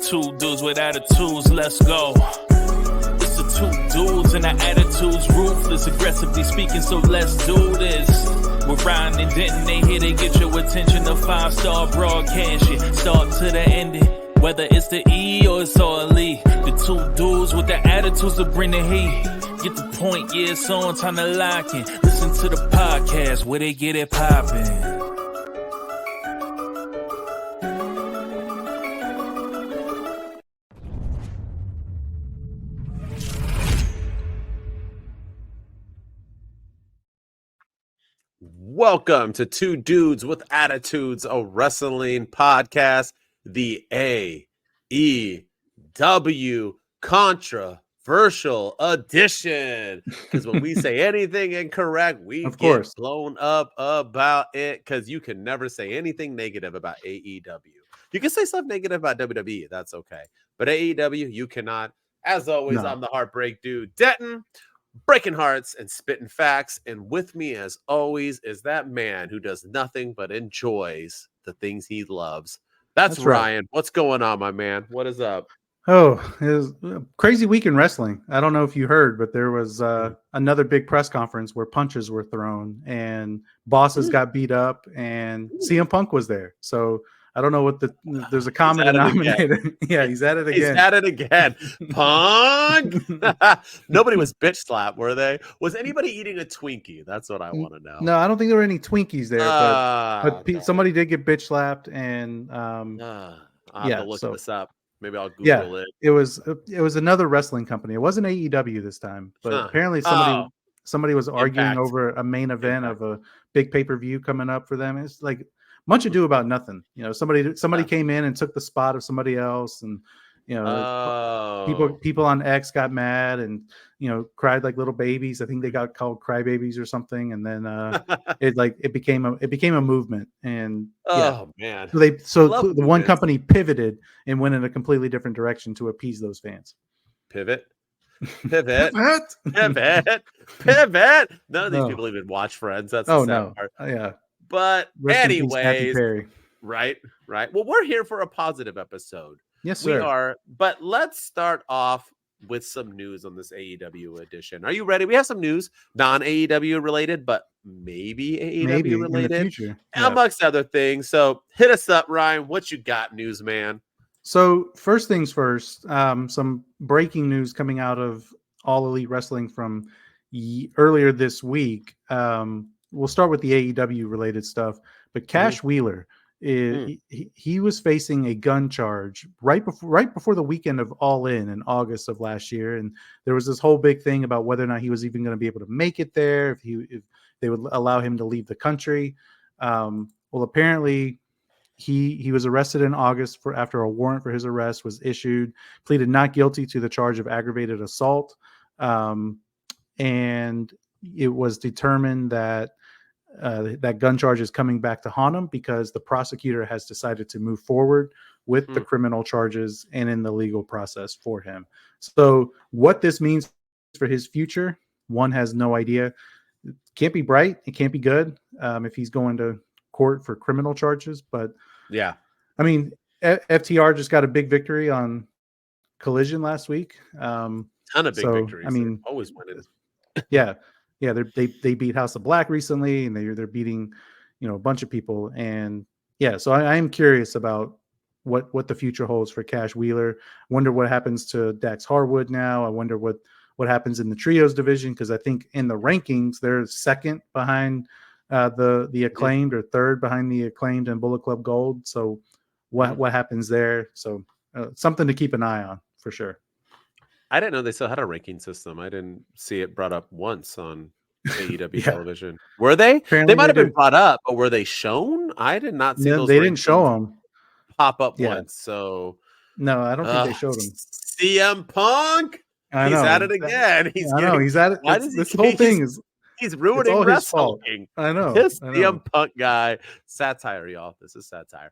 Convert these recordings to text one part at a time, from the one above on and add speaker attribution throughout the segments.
Speaker 1: two dudes with attitudes, let's go. It's the two dudes and their attitudes, ruthless, aggressively speaking, so let's do this. With Bryan and Denton, they here to get your attention. The 5-star broadcast, yeah. Start to the ending. Whether it's the E or it's all E. The two dudes with the attitudes that bring the heat. Get the point, yeah, it's on, time to lock in. Listen to the podcast where they get it poppin'.
Speaker 2: Welcome to Two Dudes with Attitudes, a wrestling podcast, the AEW Controversial Edition. Because when we say anything incorrect, we get blown up about it, because you can never say anything negative about AEW. You can say stuff negative about WWE, that's okay. But AEW, you cannot. As always, I'm the Heartbreak Dude, Denton. Breaking hearts and spitting facts, and with me as always is that man who does nothing but enjoys the things he loves. That's Ryan. Right. What's going on, my man? What is up?
Speaker 3: Oh, it was a crazy week in wrestling. I don't know if you heard, but there was another big press conference where punches were thrown and bosses got beat up, and CM Punk was there. So I don't know what there's a common denominator. Yeah, he's at it again.
Speaker 2: He's at it again. Punk. Nobody was bitch slapped, were they? Was anybody eating a Twinkie? That's what I want to know.
Speaker 3: No, I don't think there were any Twinkies there, but somebody did get bitch slapped, and
Speaker 2: I'll have to look this up. Maybe I'll Google it.
Speaker 3: It was another wrestling company. It wasn't AEW this time, but apparently somebody was arguing over a main event of a big pay-per-view coming up for them. It's like much ado about nothing. You know, somebody came in and took the spot of somebody else, and people on X got mad and cried like little babies. I think they got called crybabies or something, and then it became a movement. And
Speaker 2: man,
Speaker 3: so the one company pivoted and went in a completely different direction to appease those fans.
Speaker 2: Pivot. None of these people even watch Friends. That's the sad part.
Speaker 3: Yeah.
Speaker 2: But anyways, right. Well, we're here for a positive episode.
Speaker 3: Yes, sir.
Speaker 2: We are. But let's start off with some news on this AEW edition. Are you ready? We have some news, non-AEW related, but maybe AEW related,
Speaker 3: in the future.
Speaker 2: Amongst other things. So hit us up, Ryan. What you got, newsman?
Speaker 3: So first things first, some breaking news coming out of All Elite Wrestling from earlier this week. We'll start with the AEW related stuff, but Cash Wheeler, he was facing a gun charge right before the weekend of All In August of last year, and there was this whole big thing about whether or not he was even going to be able to make it there, if they would allow him to leave the country. Well, apparently he was arrested in August after a warrant for his arrest was issued, pleaded not guilty to the charge of aggravated assault, and it was determined that that gun charge is coming back to haunt him because the prosecutor has decided to move forward with the criminal charges and in the legal process for him. So what this means for his future, one has no idea. It can't be bright. It can't be good if he's going to court for criminal charges. But
Speaker 2: yeah,
Speaker 3: I mean, FTR just got a big victory on Collision last week.
Speaker 2: Ton of big victories.
Speaker 3: I mean,
Speaker 2: they're always winning.
Speaker 3: Yeah. They beat House of Black recently, and they're beating, a bunch of people. And so I am curious about what the future holds for Cash Wheeler. Wonder what happens to Dax Harwood now. I wonder what happens in the trios division, because I think in the rankings they're second behind the Acclaimed, or third behind the Acclaimed and Bullet Club Gold. So what happens there? So something to keep an eye on for sure.
Speaker 2: I didn't know they still had a ranking system. I didn't see it brought up once on AEW television. Were they?
Speaker 3: Apparently
Speaker 2: they might have been brought up, but were they shown? I did not see those.
Speaker 3: They didn't show them
Speaker 2: pop up once. So
Speaker 3: no, I don't think they showed them.
Speaker 2: CM Punk. He's at it again. He's
Speaker 3: at it. This whole thing is
Speaker 2: he's ruining wrestling.
Speaker 3: I know.
Speaker 2: This CM Punk guy. Satire, y'all. This is satire.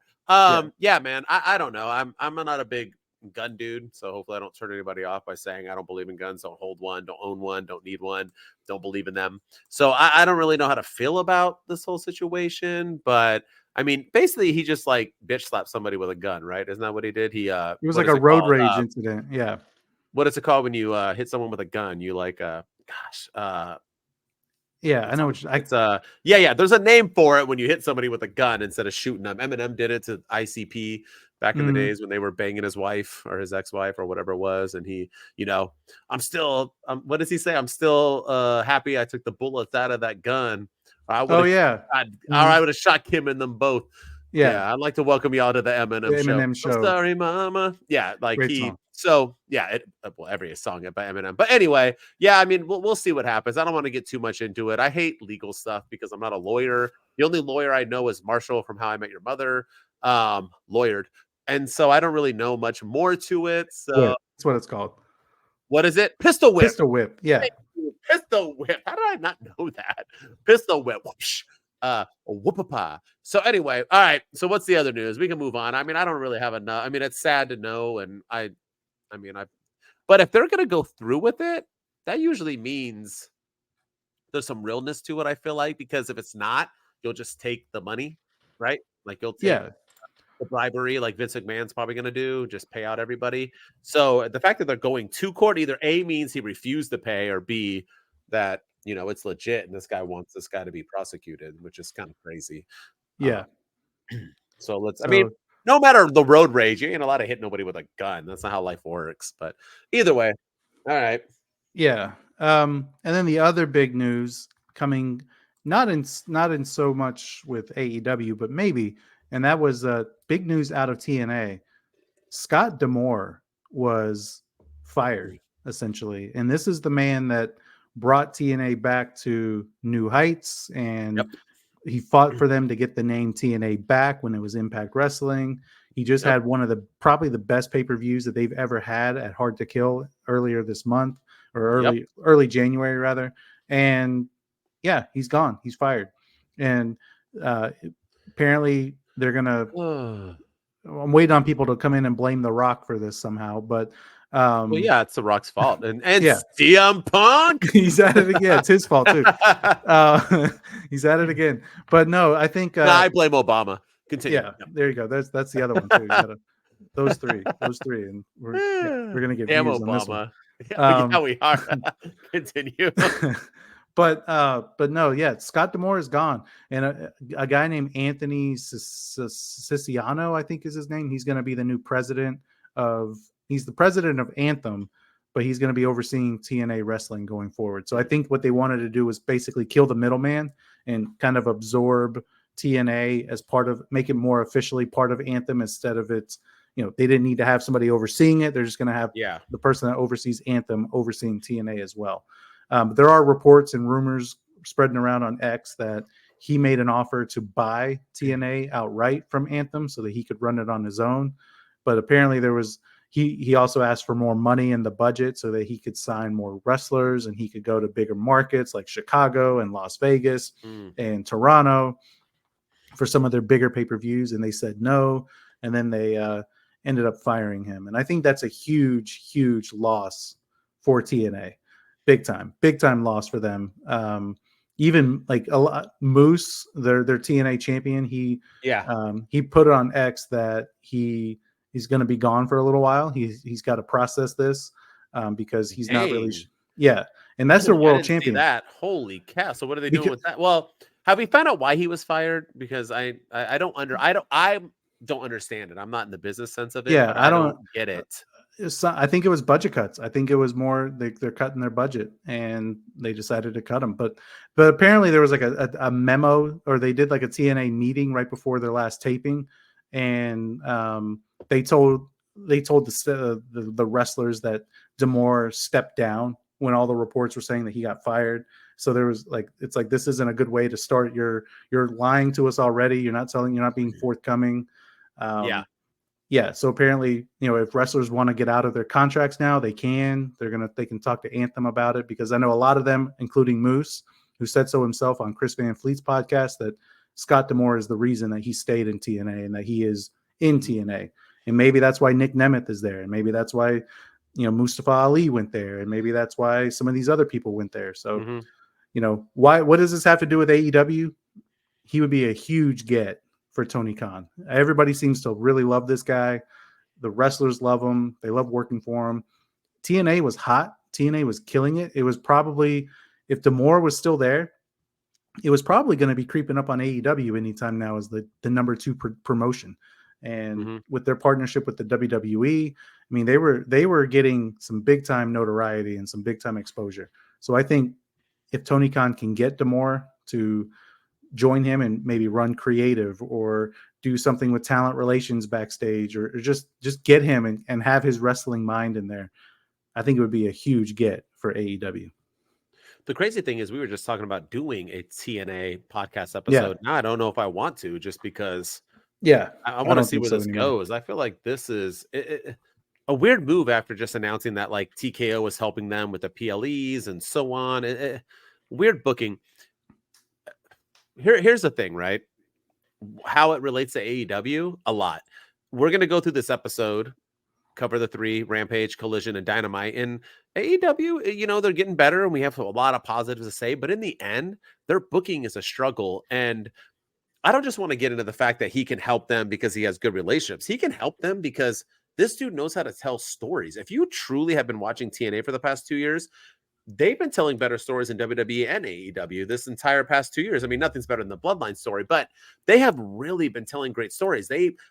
Speaker 2: Yeah, man. I don't know. I'm not a big gun dude, so hopefully I don't turn anybody off by saying I don't believe in guns, don't hold one, don't own one, don't need one, don't believe in them. So I don't really know how to feel about this whole situation, but I mean, basically, he just like bitch slapped somebody with a gun, right? Isn't that what he did? It
Speaker 3: was like a road rage incident. Yeah.
Speaker 2: What is it called when you hit someone with a gun? You like,
Speaker 3: yeah, I know what
Speaker 2: it's yeah. There's a name for it when you hit somebody with a gun instead of shooting them. Eminem did it to ICP back in the days when they were banging his wife or his ex-wife or whatever it was, and he, I'm still, what does he say? I'm still happy I took the bullets out of that gun. I would have shot Kim and them both. Yeah, I'd like to welcome y'all to the Eminem show. I'm sorry, mama. Yeah, like
Speaker 3: Great song.
Speaker 2: So yeah, every song by Eminem. But anyway, yeah, I mean, we'll see what happens. I don't want to get too much into it. I hate legal stuff because I'm not a lawyer. The only lawyer I know is Marshall from How I Met Your Mother, lawyered, and so I don't really know much more to it. So
Speaker 3: that's what it's called.
Speaker 2: What is it? Pistol whip.
Speaker 3: Pistol whip. Yeah.
Speaker 2: Pistol whip. How did I not know that? Pistol whip. Whoosh. Whoopapa. So anyway, all right. So what's the other news? We can move on. I mean, I don't really have enough. I mean, it's sad to know, and but if they're gonna go through with it, that usually means there's some realness to it. I feel like, because if it's not, you'll just take the money, right? Like you'll take the bribery, like Vince McMahon's probably gonna do, just pay out everybody. So the fact that they're going to court either A means he refused to pay, or B that it's legit and this guy wants this guy to be prosecuted, which is kind of crazy.
Speaker 3: Yeah.
Speaker 2: So I mean, no matter the road rage, you ain't allowed to hit nobody with a gun. That's not how life works. But either way, all right.
Speaker 3: Yeah. And then the other big news coming, not in so much with AEW, but maybe, and that was big news out of TNA. Scott D'Amore was fired, essentially. And this is the man that brought TNA back to new heights, and he fought for them to get the name TNA back when it was Impact Wrestling. He just had one of probably the best pay-per-views that they've ever had at Hard to Kill earlier this month, or early January rather. And yeah, he's gone. He's fired. And apparently they're gonna I'm waiting on people to come in and blame The Rock for this somehow, but
Speaker 2: well, yeah, it's The Rock's fault, and CM Punk,
Speaker 3: he's at it again. It's his fault too. He's at it again. But no, I think
Speaker 2: I blame Obama. Continue.
Speaker 3: Yeah, there you go. That's the other one too. Those three, and we're gonna get views
Speaker 2: Obama.
Speaker 3: On this one.
Speaker 2: Yeah, we are. Continue.
Speaker 3: But no, yeah, Scott D'Amore is gone, and a guy named Anthony Siciliano, I think is his name. He's going to be the new president of. He's the president of Anthem, but he's going to be overseeing TNA wrestling going forward. So I think what they wanted to do was basically kill the middleman and kind of absorb TNA as make it more officially part of Anthem, instead of it's, they didn't need to have somebody overseeing it. They're just going to have the person that oversees Anthem overseeing TNA as well. But there are reports and rumors spreading around on X that he made an offer to buy TNA outright from Anthem so that he could run it on his own. But apparently he also asked for more money in the budget so that he could sign more wrestlers and he could go to bigger markets like Chicago and Las Vegas and Toronto for some of their bigger pay-per-views. And they said no. And then they ended up firing him. And I think that's a huge, huge loss for TNA. Big time loss for them. Even like Moose, their TNA champion, he put it on X that he's going to be gone for a little while. He's got to process this because he's not really. And that's their world champion.
Speaker 2: That holy cow! So what are they doing with that? Well, have we found out why he was fired? Because I don't understand it. I'm not in the business sense of it.
Speaker 3: Yeah,
Speaker 2: I don't get it.
Speaker 3: I think it was budget cuts. I think it was more they're cutting their budget and they decided to cut them. But apparently there was like a memo, or they did like a TNA meeting right before their last taping, and they told the wrestlers that D'Amore stepped down when all the reports were saying that he got fired. So there was it's like, this isn't a good way to start. You're lying to us already. You're not being forthcoming. So apparently, if wrestlers want to get out of their contracts now, they can. They can talk to Anthem about it, because I know a lot of them, including Moose, who said so himself on Chris Van Fleet's podcast, that Scott D'Amore is the reason that he stayed in TNA and that he is in TNA. And maybe that's why Nick Nemeth is there, and maybe that's why Mustafa Ali went there, and maybe that's why some of these other people went there. So what does this have to do with AEW? He would be a huge get for Tony Khan. Everybody seems to really love this guy. The wrestlers love him. They love working for him. TNA was hot. TNA was killing it. It was probably, if D'Amore was still there, it was probably going to be creeping up on AEW anytime now as the number 2 promotion. And with their partnership with the WWE, I mean, they were getting some big time notoriety and some big time exposure. So I think if Tony Khan can get D'Amore to join him and maybe run creative or do something with talent relations backstage, or just get him and have his wrestling mind in there, I think it would be a huge get for AEW.
Speaker 2: The crazy thing is we were just talking about doing a TNA podcast episode. Now I don't know if I want to, just because I want to see where this goes. I feel like this is a weird move after just announcing that like TKO was helping them with the PLEs and so on. Weird booking. Here's the thing, right? How it relates to AEW, a lot. We're going to go through this episode, cover the 3, Rampage, Collision, and Dynamite. And AEW, you know, they're getting better and we have a lot of positives to say, but in the end, their booking is a struggle. And I don't just want to get into the fact that he can help them because he has good relationships. He can help them because this dude knows how to tell stories. If you truly have been watching TNA for the past 2 years, they've been telling better stories in WWE and AEW this entire past 2 years. I mean, nothing's better than the Bloodline story, but they have really been telling great stories.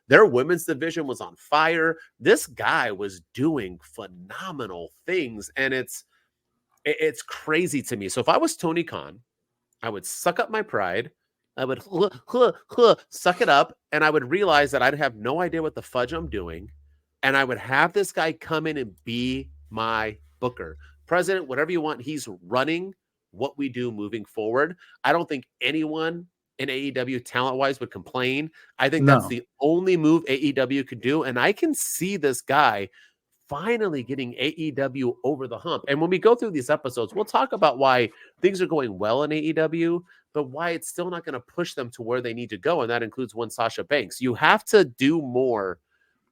Speaker 2: Their women's division was on fire. This guy was doing phenomenal things, and it's crazy to me. So if I was Tony Khan, I would suck up my pride. I would suck it up, and I would realize that I'd have no idea what the fudge I'm doing, and I would have this guy come in and be my booker. President, whatever you want, he's running what we do moving forward. I don't think anyone in AEW talent-wise would complain. I think that's the only move AEW could do, and I can see this guy finally getting AEW over the hump. And when we go through these episodes, we'll talk about why things are going well in AEW, but why it's still not going to push them to where they need to go, and that includes one Sasha Banks. You have to do more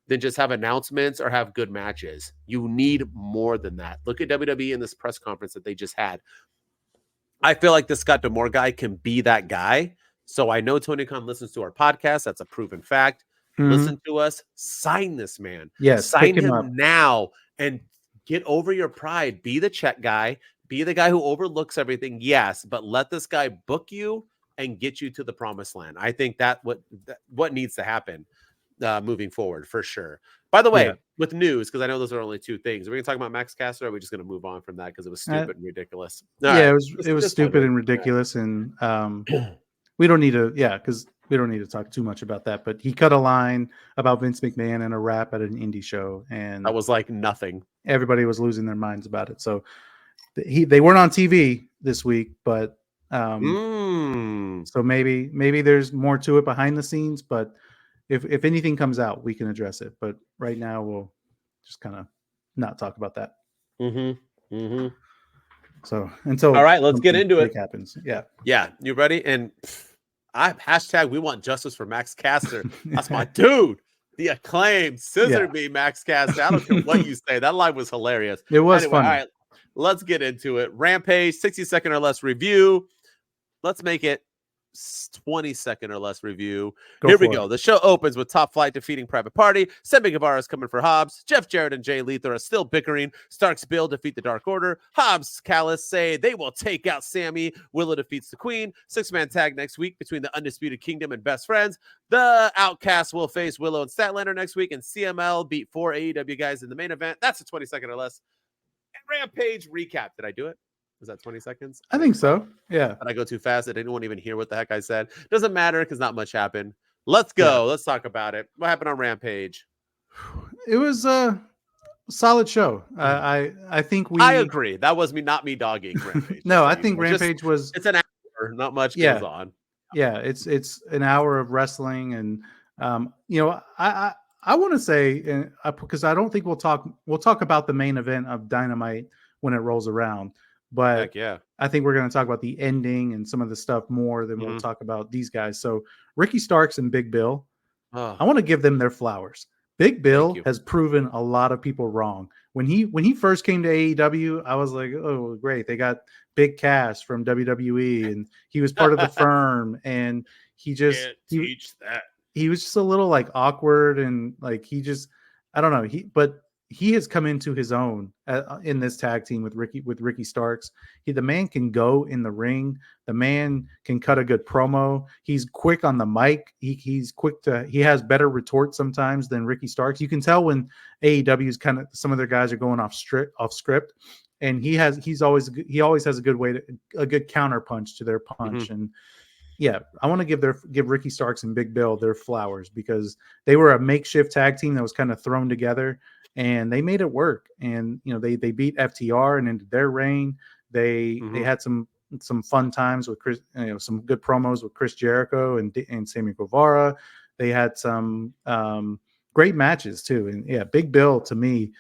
Speaker 2: than just have announcements or have good matches. You need more than that. Look at WWE in this press conference that they just had. I feel like this Scott D'Amore guy can be that guy. So I know Tony Khan listens to our podcast. That's a proven fact. Listen to us. Sign this man.
Speaker 3: Yes,
Speaker 2: sign him now and get over your pride. Be the check guy. Be the guy who overlooks everything. Yes, but let this guy book you and get you to the promised land. I think that what needs to happen. Moving forward, for sure. By the way, with news, because I know those are only 2 things. Are we going to talk about Max Caster, or are we just going to move on from that because it was stupid and ridiculous?
Speaker 3: It was stupid and ridiculous, and we don't need to, because we don't need to talk too much about that. But he cut a line about Vince McMahon in a rap at an indie show, and
Speaker 2: that was like nothing.
Speaker 3: Everybody was losing their minds about it. So they weren't on TV this week, but so maybe there's more to it behind the scenes, but. If anything comes out, we can address it. But right now, we'll just kind of not talk about that. So until
Speaker 2: all right, let's get into it.
Speaker 3: Happens,
Speaker 2: You ready? And we want justice for Max Caster. That's my dude. The Acclaimed scissor me, Max Caster. I don't care what you say. That line was hilarious.
Speaker 3: It was funny.
Speaker 2: All right, let's get into it. Rampage, 60-second or less review. Let's make it 20-second or less review. Here we go. The show opens with Top Flight defeating Private Party. Sammy Guevara's coming for Hobbs. Jeff Jarrett and Jay Lethal are still bickering. Starks Bill defeat the Dark Order. Hobbs, Callis say they will take out Sammy. Willow defeats the Queen. 6-man tag next week between the Undisputed Kingdom and Best Friends. The Outcasts will face Willow and Statlander next week, and CML beat 4 AEW guys in the main event. That's a 20-second or less. And Rampage recap. Did I do it? Was that 20 seconds?
Speaker 3: I think so. Yeah.
Speaker 2: Did I go too fast? I didn't even hear what the heck I said. Doesn't matter because not much happened. Let's go. Let's talk about it. What happened on Rampage?
Speaker 3: It was a solid show. I think
Speaker 2: I agree. That was not me dogging Rampage.
Speaker 3: No, I think Rampage was.
Speaker 2: It's an hour. Not much goes on.
Speaker 3: Yeah, it's an hour of wrestling, and I want to say, because I don't think we'll talk about the main event of Dynamite when it rolls around. But I think we're going to talk about the ending and some of the stuff more than we'll talk about these guys. So Ricky Starks and Big Bill, I want to give them their flowers. Big Bill has proven a lot of people wrong. When he first came to AEW, I was like, oh, great. They got Big Cass from WWE, and he was part of the firm. And he just
Speaker 2: teach that.
Speaker 3: he was just a little like awkward and like I don't know. But he has come into his own in this tag team with Ricky Starks. The man can go in the ring. The man can cut a good promo. He's quick on the mic. He has better retort sometimes than Ricky Starks. You can tell when AEW's kind of some of their guys are going off script, and he always has a good counter punch to their punch.
Speaker 2: Mm-hmm.
Speaker 3: And yeah, I want to give Ricky Starks and Big Bill their flowers because they were a makeshift tag team that was kind of thrown together, and they made it work. And they beat FTR and ended their reign. They had some fun times with Chris, some good promos with Chris Jericho and Sammy Guevara. They had some great matches too. And yeah, Big Bill to me,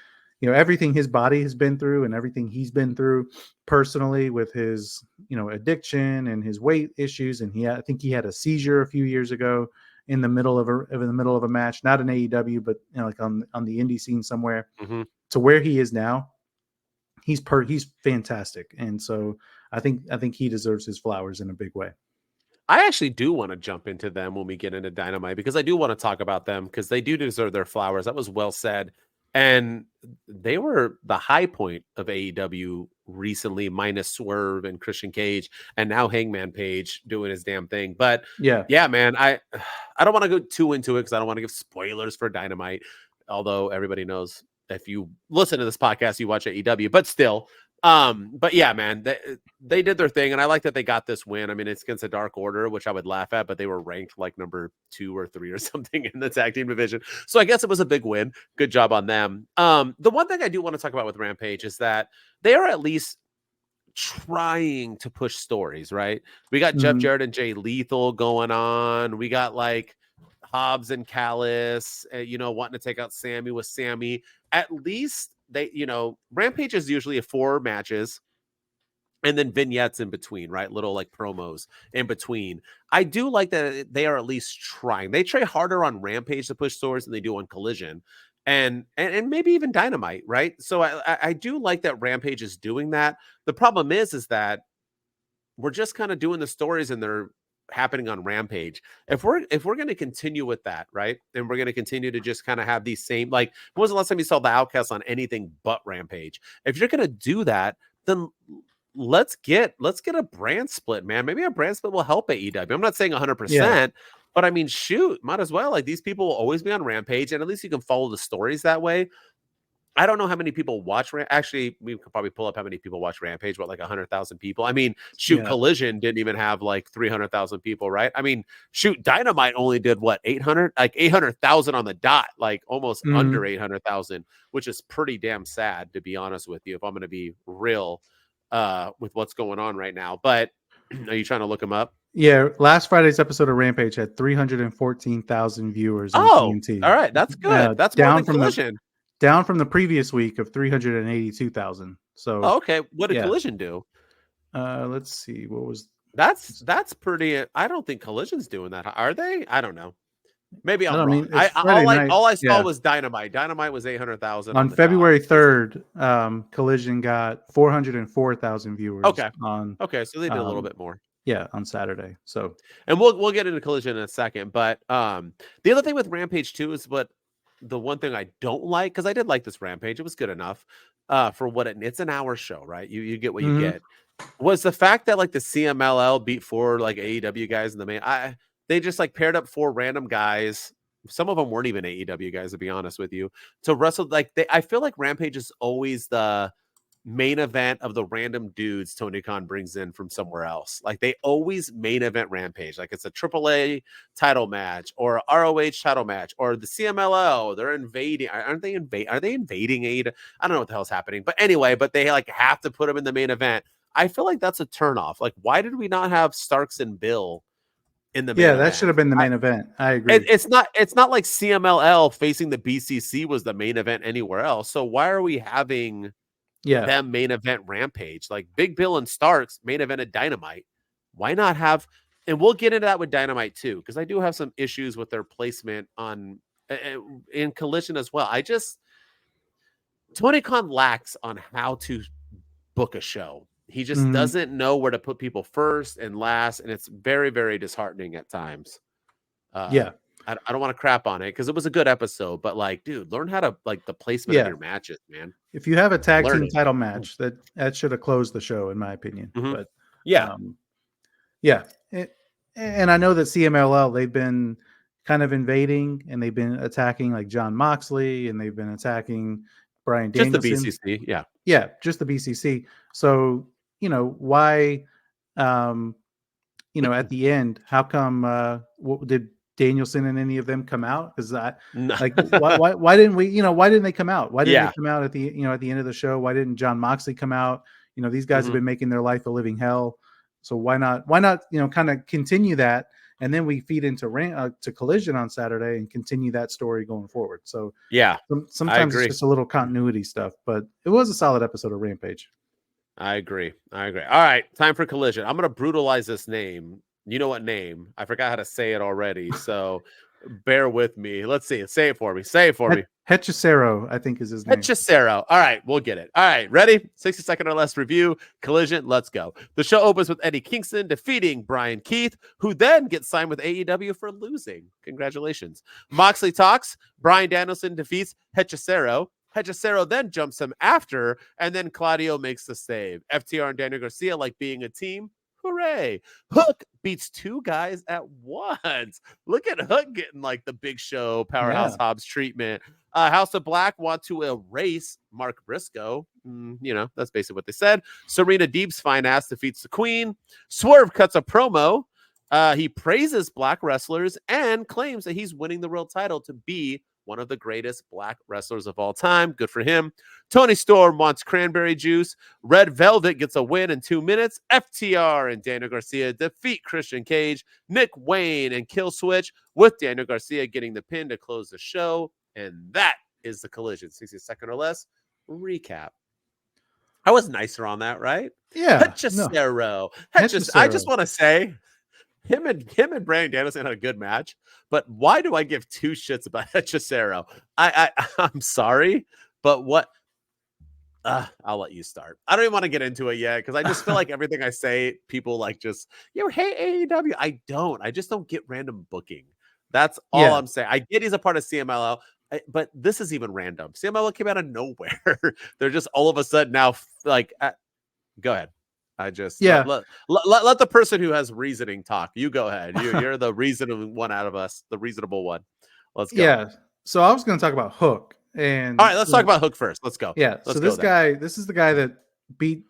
Speaker 3: everything his body has been through and everything he's been through personally with his, addiction and his weight issues. And I think he had a seizure a few years ago in the middle of a match, not in AEW, but like on the indie scene somewhere. To where he is now, he's fantastic. And so I think he deserves his flowers in a big way.
Speaker 2: I actually do want to jump into them when we get into Dynamite because I do want to talk about them because they do deserve their flowers. That was well said. And they were the high point of AEW recently, minus Swerve and Christian Cage, and now Hangman Page doing his damn thing. But yeah, man, I don't want to go too into it because I don't want to give spoilers for Dynamite. Although everybody knows if you listen to this podcast, you watch AEW, but still. But yeah, man, they did their thing, and I like that they got this win. I mean, it's against a Dark Order, which I would laugh at, but they were ranked like number 2 or 3 or something in the tag team division. So I guess it was a big win. Good job on them. The one thing I do want to talk about with Rampage is that they are at least trying to push stories, right? We got Jeff Jarrett and Jay Lethal going on. We got like Hobbs and Callis, wanting to take out Sammy with Sammy. At least they, Rampage is usually a 4 matches and then vignettes in between, right? Little like promos in between. I do like that they are at least trying. They try harder on Rampage to push stories than they do on Collision and maybe even Dynamite, right? So I do like that Rampage is doing that. The problem is that we're just kind of doing the stories and they're happening on Rampage. If we're going to continue with that, right, and we're going to continue to just kind of have these same, like, when was the last time you saw the Outcasts on anything but Rampage? If you're going to do that, then let's get a brand split, man. Maybe a brand split will help AEW. I'm not saying 100%, but I mean, shoot, might as well. Like, these people will always be on Rampage, and at least you can follow the stories that way. I don't know how many people watch. Actually, we could probably pull up how many people watch Rampage. What, like 100,000 people? I mean, shoot, Collision didn't even have like 300,000 people, right? I mean, shoot, Dynamite only did what, 800,000 on the dot, like almost under 800,000, which is pretty damn sad, to be honest with you. If I'm going to be real with what's going on right now, but are you trying to look them up?
Speaker 3: Yeah, last Friday's episode of Rampage had 314,000 viewers on TNT.
Speaker 2: All right, that's good. That's down more than Collision.
Speaker 3: Down from the previous week of 382,000. So
Speaker 2: okay, what did Collision do?
Speaker 3: Let's see. What was
Speaker 2: that's pretty? I don't think Collision's doing that. Are they? I don't know. Maybe I'm wrong. All I saw was Dynamite. Dynamite was 800,000
Speaker 3: on February 3rd. Collision got 404,000 viewers.
Speaker 2: Okay. So they did a little bit more.
Speaker 3: Yeah, on Saturday. So,
Speaker 2: and we'll get into Collision in a second. But the other thing with Rampage too is the one thing I don't like, because I did like this Rampage, it was good enough for what it's an hour show, right? You get what you get. Was the fact that like the CMLL beat 4 like AEW guys in the main, they just like paired up 4 random guys. Some of them weren't even AEW guys, to be honest with you, to wrestle. Like I feel like Rampage is always the main event of the random dudes Tony Khan brings in from somewhere else. Like they always main event Rampage. Like it's a AAA title match or a ROH title match or the CMLL. They're invading. Are they invading AEW? I don't know what the hell's happening. But anyway, they like have to put them in the main event. I feel like that's a turnoff. Like, why did we not have Starks and Bill in the main event?
Speaker 3: That should have been the main event. I agree.
Speaker 2: It's not like CMLL facing the BCC was the main event anywhere else. So why are we having them main event Rampage? Like Big Bill and Starks main event at Dynamite. Why not have? And we'll get into that with Dynamite too, because I do have some issues with their placement in Collision as well. Tony Khan lacks on how to book a show. He just doesn't know where to put people first and last, and it's very, very disheartening at times. I don't want to crap on it because it was a good episode, but like, dude, learn how to like the placement of your matches, man.
Speaker 3: If you have a tag
Speaker 2: Learn
Speaker 3: team
Speaker 2: it.
Speaker 3: title match, that should have closed the show, in my opinion. But
Speaker 2: yeah,
Speaker 3: yeah, and I know that CMLL, they've been kind of invading and they've been attacking like John Moxley and they've been attacking Bryan Danielson.
Speaker 2: Just the BCC,
Speaker 3: yeah, just the BCC. So why, at the end, how come? Did Danielson and any of them come out? Because why didn't we? Why didn't they come out? Why didn't they come out at the at the end of the show? Why didn't John Moxley come out? These guys have been making their life a living hell. So why not? Kind of continue that, and then we feed into to Collision on Saturday and continue that story going forward. So sometimes it's just a little continuity stuff, but it was a solid episode of Rampage.
Speaker 2: I agree. All right, time for Collision. I'm gonna brutalize this name. You know what name? I forgot how to say it already. So bear with me. Let's see. Say it for me.
Speaker 3: Hechicero, I think is his name.
Speaker 2: Hechicero. All right, we'll get it. All right, ready? 60-second or less review. Collision. Let's go. The show opens with Eddie Kingston defeating Brian Keith, who then gets signed with AEW for losing. Congratulations. Moxley talks. Bryan Danielson defeats Hechicero. Hechicero then jumps him after, and then Claudio makes the save. FTR and Daniel Garcia like being a team. Hooray. Hook beats two guys at once. Look at Hook getting like the Big Show Powerhouse Hobbs treatment. House of Black want to erase Mark Briscoe. That's basically what they said. Serena Deeb's fine ass defeats the Queen. Swerve cuts a promo. He praises Black wrestlers and claims that he's winning the world title to be one of the greatest Black wrestlers of all time. Good for him. Tony Storm wants cranberry juice. Red Velvet gets a win in 2 minutes. FTR and Daniel Garcia defeat Christian Cage, Nick Wayne, and Kill Switch, with Daniel Garcia getting the pin to close the show. And that is the Collision 60-second or less recap. I was nicer on that, right?
Speaker 3: Yeah.
Speaker 2: Hechicero. I just want to say, him and Bryan Danielson had a good match, but why do I give two shits about Hechicero? I'm sorry, but what? I'll let you start. I don't even want to get into it yet because I just feel like everything I say, people like just hate AEW. I don't. I just don't get random booking. That's all I'm saying. I get he's a part of CMLL, but this is even random. CMLL came out of nowhere. They're just all of a sudden now like. Go ahead. I just let the person who has reasoning talk. You go ahead. You're the reasonable one out of us, the reasonable one. Let's go.
Speaker 3: Yeah. So I was going to talk about Hook. And
Speaker 2: all right, let's talk about Hook first. Let's go.
Speaker 3: Yeah. So this is the guy that beat,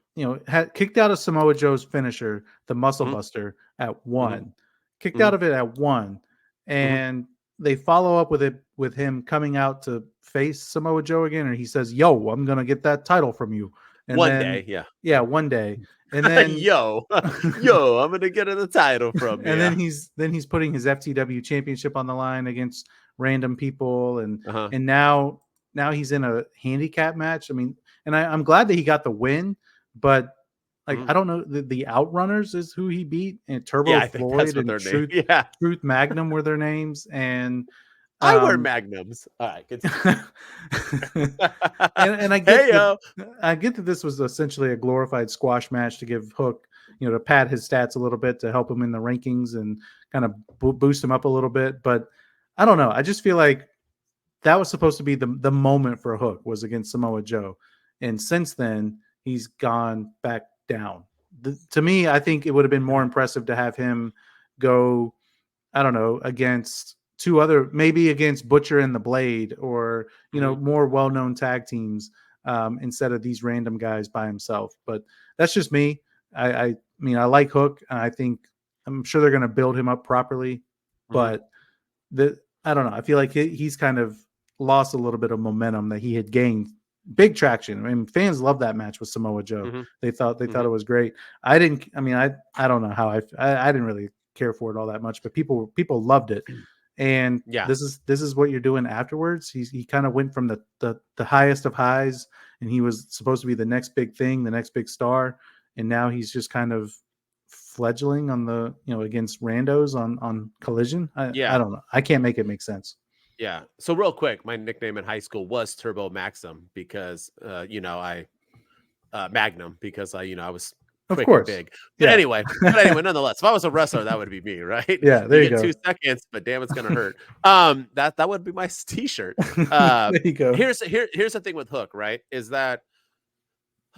Speaker 3: had kicked out of Samoa Joe's finisher, the Muscle Buster, at 1. Kicked out of it at 1. And they follow up with him coming out to face Samoa Joe again, and he says, "Yo, I'm gonna get that title from you." And
Speaker 2: one day.
Speaker 3: One day. And then
Speaker 2: yo, I'm gonna get the title from you.
Speaker 3: And then he's putting his FTW championship on the line against random people, and now he's in a handicap match. I mean, and I'm glad that he got the win, but like I don't know, the Outrunners is who he beat, and Turbo Floyd and Truth Magnum were their names, and
Speaker 2: I wear Magnums. All right, good.
Speaker 3: and I get I get that this was essentially a glorified squash match to give Hook, to pad his stats a little bit to help him in the rankings and kind of boost him up a little bit. But I don't know. I just feel like that was supposed to be the moment for Hook was against Samoa Joe, and since then he's gone back down. To me, I think it would have been more impressive to have him go, I don't know, against two other, maybe against Butcher and the Blade, or more well-known tag teams instead of these random guys by himself. But that's just me. I mean, I like Hook, and I'm sure they're going to build him up properly. But I don't know. I feel like he's kind of lost a little bit of momentum that he had gained. Big traction. I mean, fans love that match with Samoa Joe. They thought it was great. I don't know how I didn't really care for it all that much, but people loved it. And this is what you're doing afterwards. He kind of went from the highest of highs, and he was supposed to be the next big thing, the next big star, and now he's just kind of fledgling on the against randos on Collision. I don't know. I can't make it make sense.
Speaker 2: Yeah. So real quick, my nickname in high school was Turbo Maxim because I Magnum because I was quick and big. But anyway, nonetheless, if I was a wrestler, that would be me, right?
Speaker 3: Yeah, there you
Speaker 2: get
Speaker 3: go.
Speaker 2: 2 seconds, but damn, it's gonna hurt. That would be my t-shirt.
Speaker 3: There you go.
Speaker 2: Here's the thing with Hook, right? Is that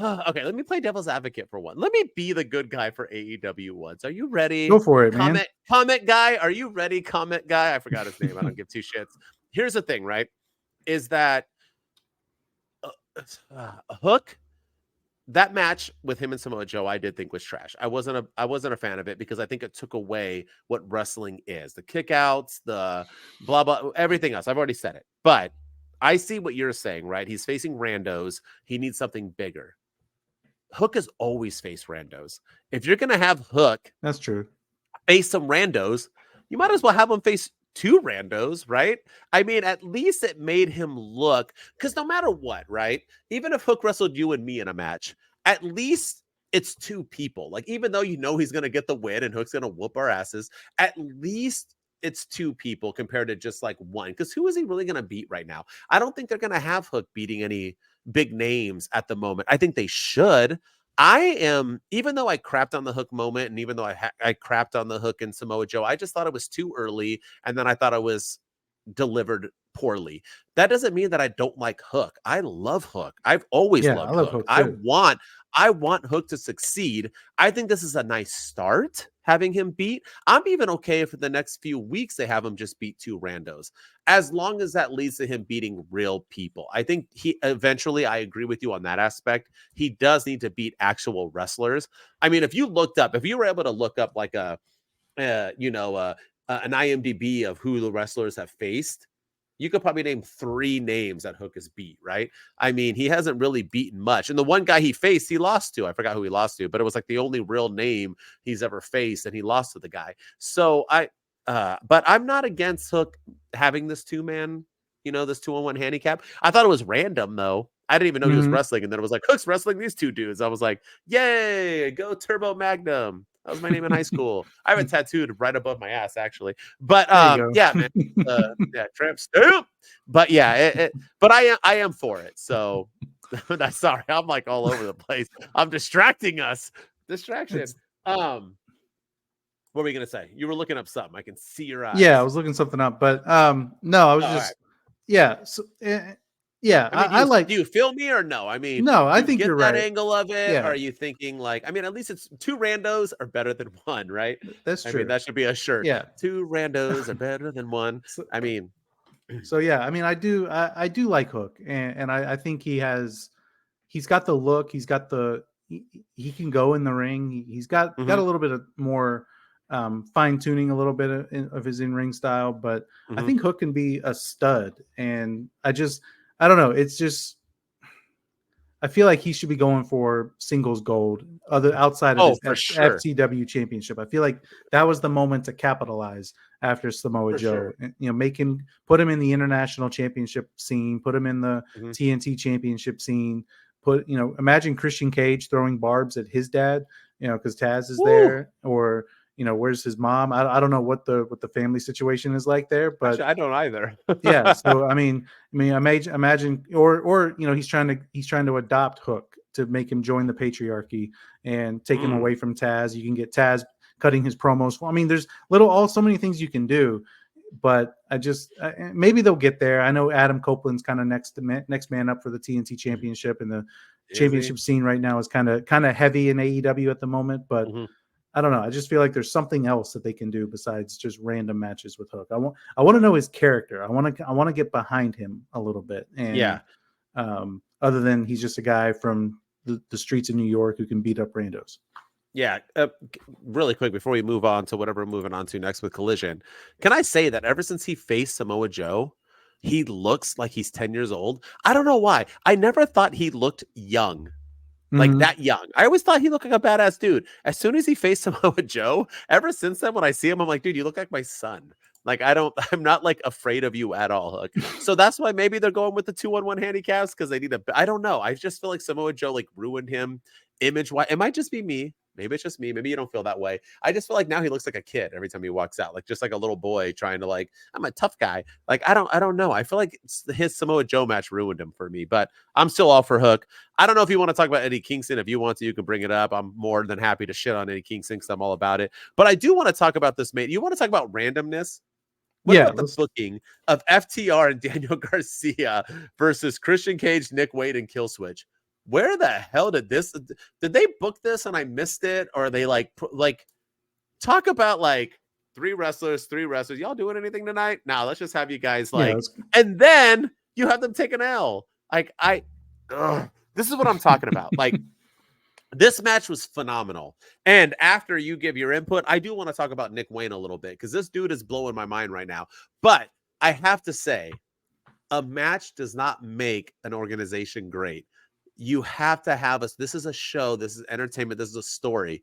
Speaker 2: okay, let me play devil's advocate for one. Let me be the good guy for AEW once. Are you ready?
Speaker 3: Go for it, man.
Speaker 2: Comment guy, are you ready? Comment guy. I forgot his name. I don't give 2 shits. Here's the thing, right? Is that Hook, that match with him and Samoa Joe, I did think was trash. I wasn't a fan of it because I think it took away what wrestling is. The kickouts, the blah blah, everything else. I've already said it. But I see what you're saying, right? He's facing randos. He needs something bigger. Hook has always faced randos. If you're gonna have Hook,
Speaker 3: that's true,
Speaker 2: face some randos, you might as well have him face 2 randos, right? I mean, at least it made him look, because no matter what, right? Even if Hook wrestled you and me in a match, at least it's 2 people. Like, even though you know he's gonna get the win and Hook's gonna whoop our asses, at least it's 2 people compared to just like 1. Because who is he really gonna beat right now? I don't think they're gonna have Hook beating any big names at the moment. I think they should. Even though I crapped on the Hook moment, and even though I crapped on the Hook and Samoa Joe, I just thought it was too early, and then I thought it was delivered poorly. That doesn't mean that I don't like Hook. I love Hook. I've always loved Hook. I want Hook to succeed. I think this is a nice start, having him beat. I'm even okay if for the next few weeks they have him just beat 2 randos, as long as that leads to him beating real people. I think he eventually, I agree with you on that aspect, he does need to beat actual wrestlers. I mean, if you were able to look up like an IMDb of who the wrestlers have faced, you could probably name 3 names that Hook has beat, right? I mean, he hasn't really beaten much. And the one guy he faced, he lost to. I forgot who he lost to, but it was like the only real name he's ever faced, and he lost to the guy. So but I'm not against Hook having this 2-man, this 2-on-1 handicap. I thought it was random, though. I didn't even know he was wrestling, and then it was like, Hook's wrestling these 2 dudes. I was like, yay, go Turbo Magnum. That was my name in high school. I have it tattooed right above my ass, actually. But yeah, man, tramp stamp. But yeah, but I am for it. So sorry, I'm like all over the place. I'm distracting us. Distraction. What were you gonna say? You were looking up something. I can see your eyes.
Speaker 3: Yeah, I was looking something up, but no, I was just yeah. So, yeah, I like.
Speaker 2: Do you feel me or no? I mean,
Speaker 3: no, I think you're right.
Speaker 2: That angle of it.
Speaker 3: Yeah.
Speaker 2: Or are you thinking like? I mean, at least it's 2 randos are better than 1, right?
Speaker 3: That's true.
Speaker 2: I mean, that should be a shirt.
Speaker 3: Yeah,
Speaker 2: 2 randos are better than 1. I mean,
Speaker 3: so yeah, I mean, I do like Hook, and I think he's got the look, he can go in the ring. He's got a little bit of more fine tuning, a little bit of his in ring style, but I think Hook can be a stud, and I don't know. It's just, I feel like he should be going for singles gold outside of his FCW championship. I feel like that was the moment to capitalize after Samoa Joe. Sure. Put him in the international championship scene, put him in the TNT championship scene, imagine Christian Cage throwing barbs at his dad, because Taz is there, or where's his mom? I don't know what the family situation is like there, but
Speaker 2: actually, I don't either.
Speaker 3: yeah. So I mean, imagine, or he's trying to adopt Hook to make him join the patriarchy and take him away from Taz. You can get Taz cutting his promos. I mean, there's so many things you can do, but maybe they'll get there. I know Adam Copeland's kind of next man up for the TNT championship, and the championship scene right now is kind of heavy in AEW at the moment, but. I don't know. I just feel like there's something else that they can do besides just random matches with Hook. I want to know his character. I want to get behind him a little bit. And other than he's just a guy from the streets of New York who can beat up randos.
Speaker 2: Yeah. Really quick before we move on to whatever we're moving on to next with Collision, can I say that ever since he faced Samoa Joe, he looks like he's 10 years old. I don't know why. I never thought he looked young. Like that young. I always thought he looked like a badass dude. As soon as he faced Samoa Joe, ever since then, when I see him, I'm like, dude, you look like my son. Like, I'm not like afraid of you at all, Hook. So that's why maybe they're going with the 2-on-1 handicaps, because they need I don't know. I just feel like Samoa Joe like ruined him image-wise. It might just be me. Maybe it's just me. Maybe you don't feel that way. I just feel like now he looks like a kid every time he walks out, like just like a little boy trying to like, I'm a tough guy. Like, I don't know. I feel like his Samoa Joe match ruined him for me, but I'm still all for Hook. I don't know if you want to talk about Eddie Kingston. If you want to, you can bring it up. I'm more than happy to shit on Eddie Kingston because I'm all about it. But I do want to talk about this, mate. You want to talk about randomness? What about the booking of FTR and Daniel Garcia versus Christian Cage, Nick Wade, and Killswitch? Where the hell did they book this and I missed it? Or are they like talk about like three wrestlers. Y'all doing anything tonight? Now let's just have you guys like, and then you have them take an L. Like this is what I'm talking about. Like this match was phenomenal. And after you give your input, I do want to talk about Nick Wayne a little bit because this dude is blowing my mind right now. But I have to say, a match does not make an organization great. You have to have us. This is a show. This is entertainment. This is a story.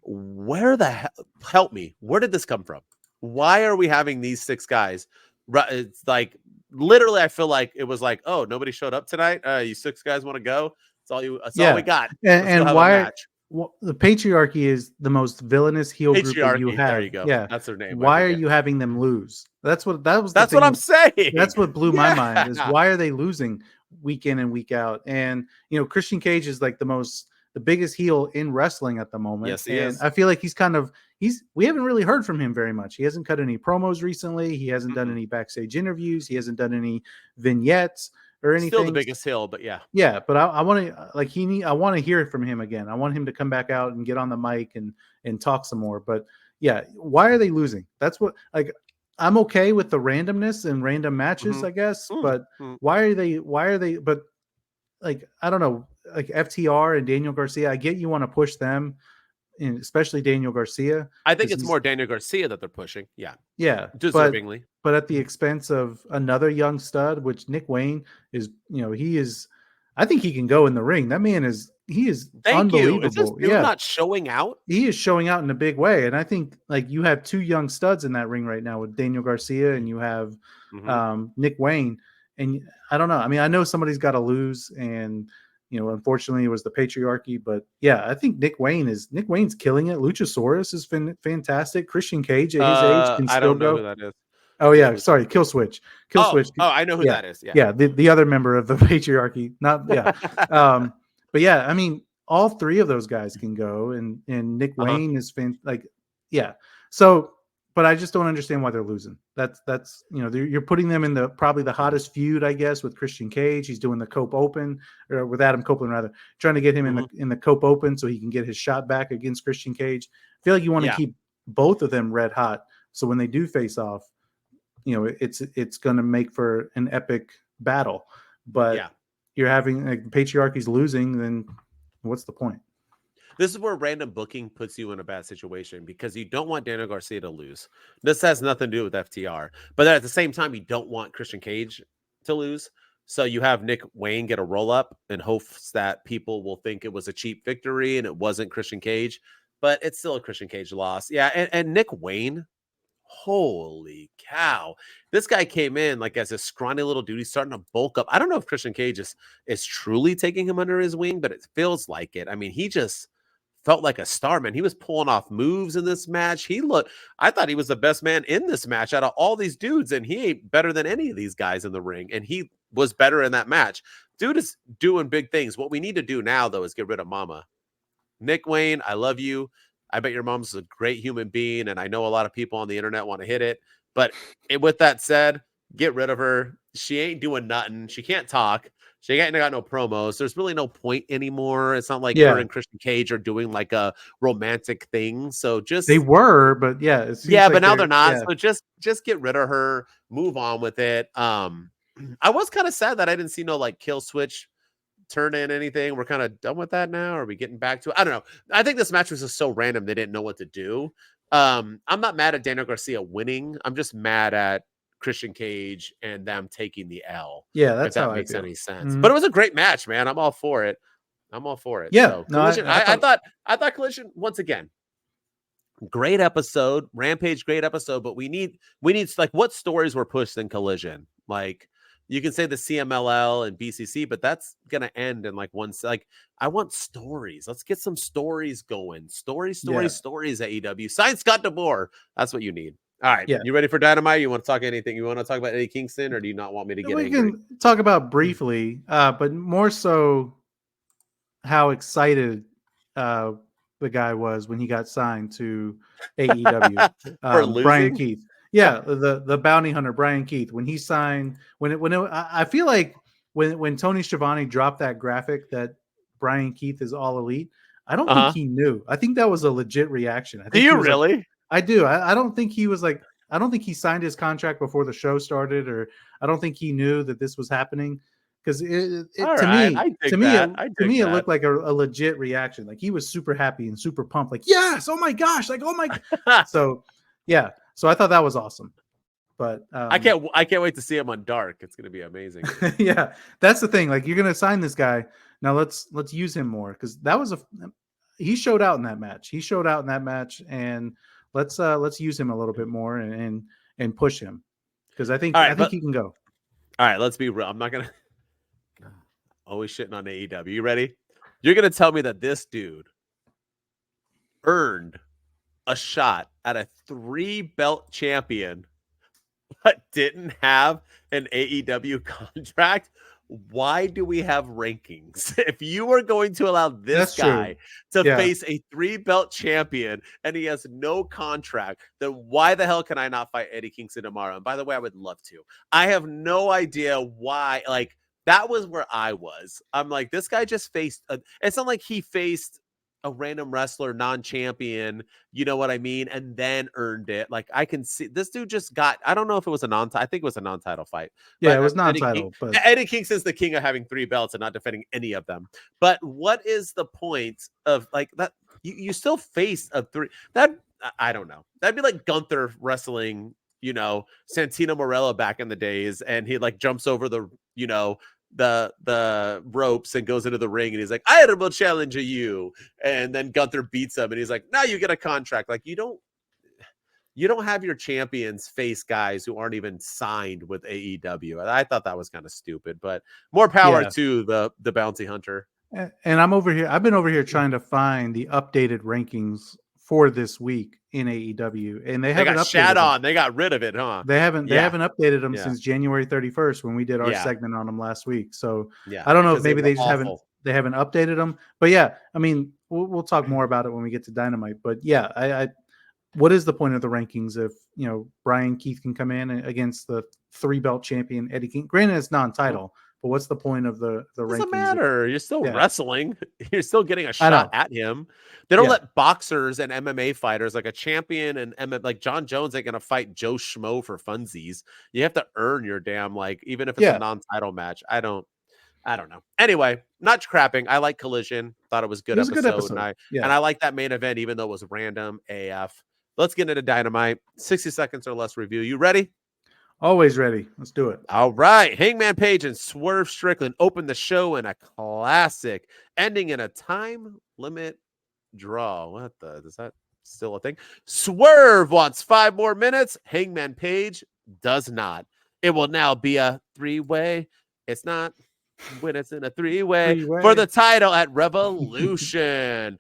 Speaker 2: Where the hell? Help me. Where did this come from? Why are we having these 6 guys? It's like literally, I feel like it was like, oh, nobody showed up tonight. You 6 guys want to go? That's all we got.
Speaker 3: And why? Well, the patriarchy is the most villainous heel group that you have.
Speaker 2: There you go.
Speaker 3: Yeah,
Speaker 2: that's their name.
Speaker 3: Why are you having them lose? That's what
Speaker 2: I'm saying.
Speaker 3: That's what blew my mind is why are they losing week in and week out? And Christian Cage is like the biggest heel in wrestling at the moment.
Speaker 2: Yes, he is.
Speaker 3: I feel like we haven't really heard from him very much. He hasn't cut any promos recently. He hasn't done any backstage interviews. He hasn't done any vignettes or anything.
Speaker 2: Still the biggest heel, but yeah.
Speaker 3: Yeah, but I want to I want to hear from him again. I want him to come back out and get on the mic and talk some more. But yeah, why are they losing? That's what I'm okay with the randomness and random matches, I guess. But why are they but like I don't know, like FTR and Daniel Garcia, I get you want to push them, and especially Daniel Garcia.
Speaker 2: I think it's more Daniel Garcia that they're pushing. Yeah.
Speaker 3: Yeah.
Speaker 2: Deservingly.
Speaker 3: But at the expense of another young stud, which Nick Wayne is, he is, I think he can go in the ring. That man is unbelievable.
Speaker 2: Is this dude not showing out?
Speaker 3: He is showing out in a big way. And I think like you have 2 young studs in that ring right now with Daniel Garcia and you have Nick Wayne. And I don't know. I mean, I know somebody's got to lose and, unfortunately it was the patriarchy, but yeah, I think Nick Wayne's killing it. Luchasaurus has been fantastic. Christian Cage at his age can still
Speaker 2: I don't know
Speaker 3: go.
Speaker 2: who that is.
Speaker 3: Oh yeah, sorry, Killswitch.
Speaker 2: Oh, I know who that is.
Speaker 3: Yeah, the other member of the patriarchy. But yeah, I mean, all 3 of those guys can go, and Nick Wayne is So, but I just don't understand why they're losing. That's you're putting them in probably the hottest feud, I guess, with Christian Cage. He's doing the Cope Open, or with Adam Copeland rather, trying to get him in the Cope Open so he can get his shot back against Christian Cage. I feel like you want to keep both of them red hot, so when they do face off, it's going to make for an epic battle. But you're having the patriarchy's losing, then what's the point?
Speaker 2: This is where random booking puts you in a bad situation because you don't want Daniel Garcia to lose. This has nothing to do with FTR, but at the same time, you don't want Christian Cage to lose. So you have Nick Wayne get a roll up in hopes that people will think it was a cheap victory and it wasn't Christian Cage, but it's still a Christian Cage loss. Yeah, and Nick Wayne. Holy cow. This guy came in like as a scrawny little dude. He's starting to bulk up. I don't know if Christian Cage is truly taking him under his wing, but it feels like it. I mean, he just felt like a star, man. He was pulling off moves in this match. I thought he was the best man in this match out of all these dudes, and he ain't better than any of these guys in the ring. And he was better in that match. Dude is doing big things. What we need to do now, though, is get rid of Mama. Nick Wayne, I love you. I bet your mom's a great human being, and I know a lot of people on the internet want to hit it. But with that said, get rid of her. She ain't doing nothing. She can't talk. She ain't got no promos. There's really no point anymore. It's not like her and Christian Cage are doing like a romantic thing. So
Speaker 3: they were, but
Speaker 2: but now they're not. Yeah. So just get rid of her. Move on with it. I was kind of sad that I didn't see no like kill switch turn in anything. We're kind of done with that now. Are we getting back to it? I don't know. I think this match was just so random they didn't know what to do. I'm not mad at Daniel Garcia winning. I'm just mad at Christian Cage and them taking the L.
Speaker 3: Yeah, that's
Speaker 2: if that makes any sense. But it was a great match, man. I'm all for it.
Speaker 3: Yeah.
Speaker 2: So, Collision, I thought Collision once again. Great episode, Rampage, great episode. But we need like what stories were pushed in Collision, like. You can say the CMLL and BCC, but that's going to end in like like, I want stories. Let's get some stories going. Stories, AEW. Sign Scott DeBoer. That's what you need. All right.
Speaker 3: Yeah.
Speaker 2: You ready for Dynamite? You want to talk anything? You want to talk about Eddie Kingston, or do you not want me to get
Speaker 3: We
Speaker 2: angry?
Speaker 3: can talk about briefly, but more so how excited the guy was when he got signed to AEW.
Speaker 2: For losing?
Speaker 3: Brian Keith. Yeah, the bounty hunter, Brian Keith. When he signed, I feel like when Tony Schiavone dropped that graphic that Brian Keith is all elite, I don't think he knew. I think that was a legit reaction. I think
Speaker 2: do you really?
Speaker 3: Like, I do. I don't think he was like, I don't think he signed his contract before the show started, or I don't think he knew that this was happening. Because to me, it looked like a legit reaction. Like he was super happy and super pumped. Like, yes, oh my gosh, like, oh my. So yeah, so I thought that was awesome. But
Speaker 2: I can't wait to see him on Dark. It's going to be amazing.
Speaker 3: Yeah, that's the thing. Like, you're going to sign this guy now. Let's use him more, because that was he showed out in that match. And let's use him a little bit more and push him, because I think he can go.
Speaker 2: All right, let's be real. I'm not gonna always shitting on AEW. You ready? You're gonna tell me that this dude earned a shot at a 3-belt champion but didn't have an AEW contract? Why do we have rankings? If you are going to allow this guy to face a 3-belt champion and he has no contract, then why the hell can I not fight Eddie Kingston tomorrow? And by the way, I would love to. I have no idea why. Like, that was where I was. I'm like, this guy just faced it's not like he faced a random wrestler, non-champion, you know what I mean, and then earned it. Like, I can see this dude just got, I don't know if it was I think it was a non-title fight.
Speaker 3: Yeah, it was non-title. But
Speaker 2: Eddie Kingston's the king of having 3 belts and not defending any of them. But what is the point of, like, that? You still face a 3 that, I don't know. That'd be like Gunther wrestling, you know, Santino Marella back in the days, and he like jumps over the, you know, the ropes and goes into the ring, and he's like, I will challenge you, and then Gunther beats him, and he's like, now you get a contract. Like, you don't have your champions face guys who aren't even signed with AEW. I thought that was kind of stupid, but more power to the bounty hunter.
Speaker 3: And I've been over here trying to find the updated rankings for this week in AEW, and they haven't
Speaker 2: updated them. They got rid of it, huh?
Speaker 3: They haven't updated them since January 31st when we did our segment on them last week. So I don't know if maybe they just haven't updated them. But yeah, I mean, we'll talk more about it when we get to Dynamite. But yeah, I what is the point of the rankings if, you know, Brian Keith can come in against the 3-belt champion Eddie King? Granted, it's non-title. But what's the point of the rankings?
Speaker 2: Doesn't matter. You're still wrestling. You're still getting a shot at him. They don't let boxers and MMA fighters, like a champion and like John Jones, ain't gonna fight Joe Schmo for funsies. You have to earn your damn, like, even if it's a non-title match. I don't know. Anyway, not crapping. I like Collision. Thought it was good.
Speaker 3: It was a good episode.
Speaker 2: And I like that main event, even though it was random AF. Let's get into Dynamite. 60 seconds or less review. You ready?
Speaker 3: Always ready. Let's do it.
Speaker 2: All right. Hangman Page and Swerve Strickland opened the show in a classic, ending in a time limit draw. What the? Is that still a thing? Swerve wants 5 more minutes. Hangman Page does not. It will now be a 3-way. It's not when it's in a 3-way for the title at Revolution.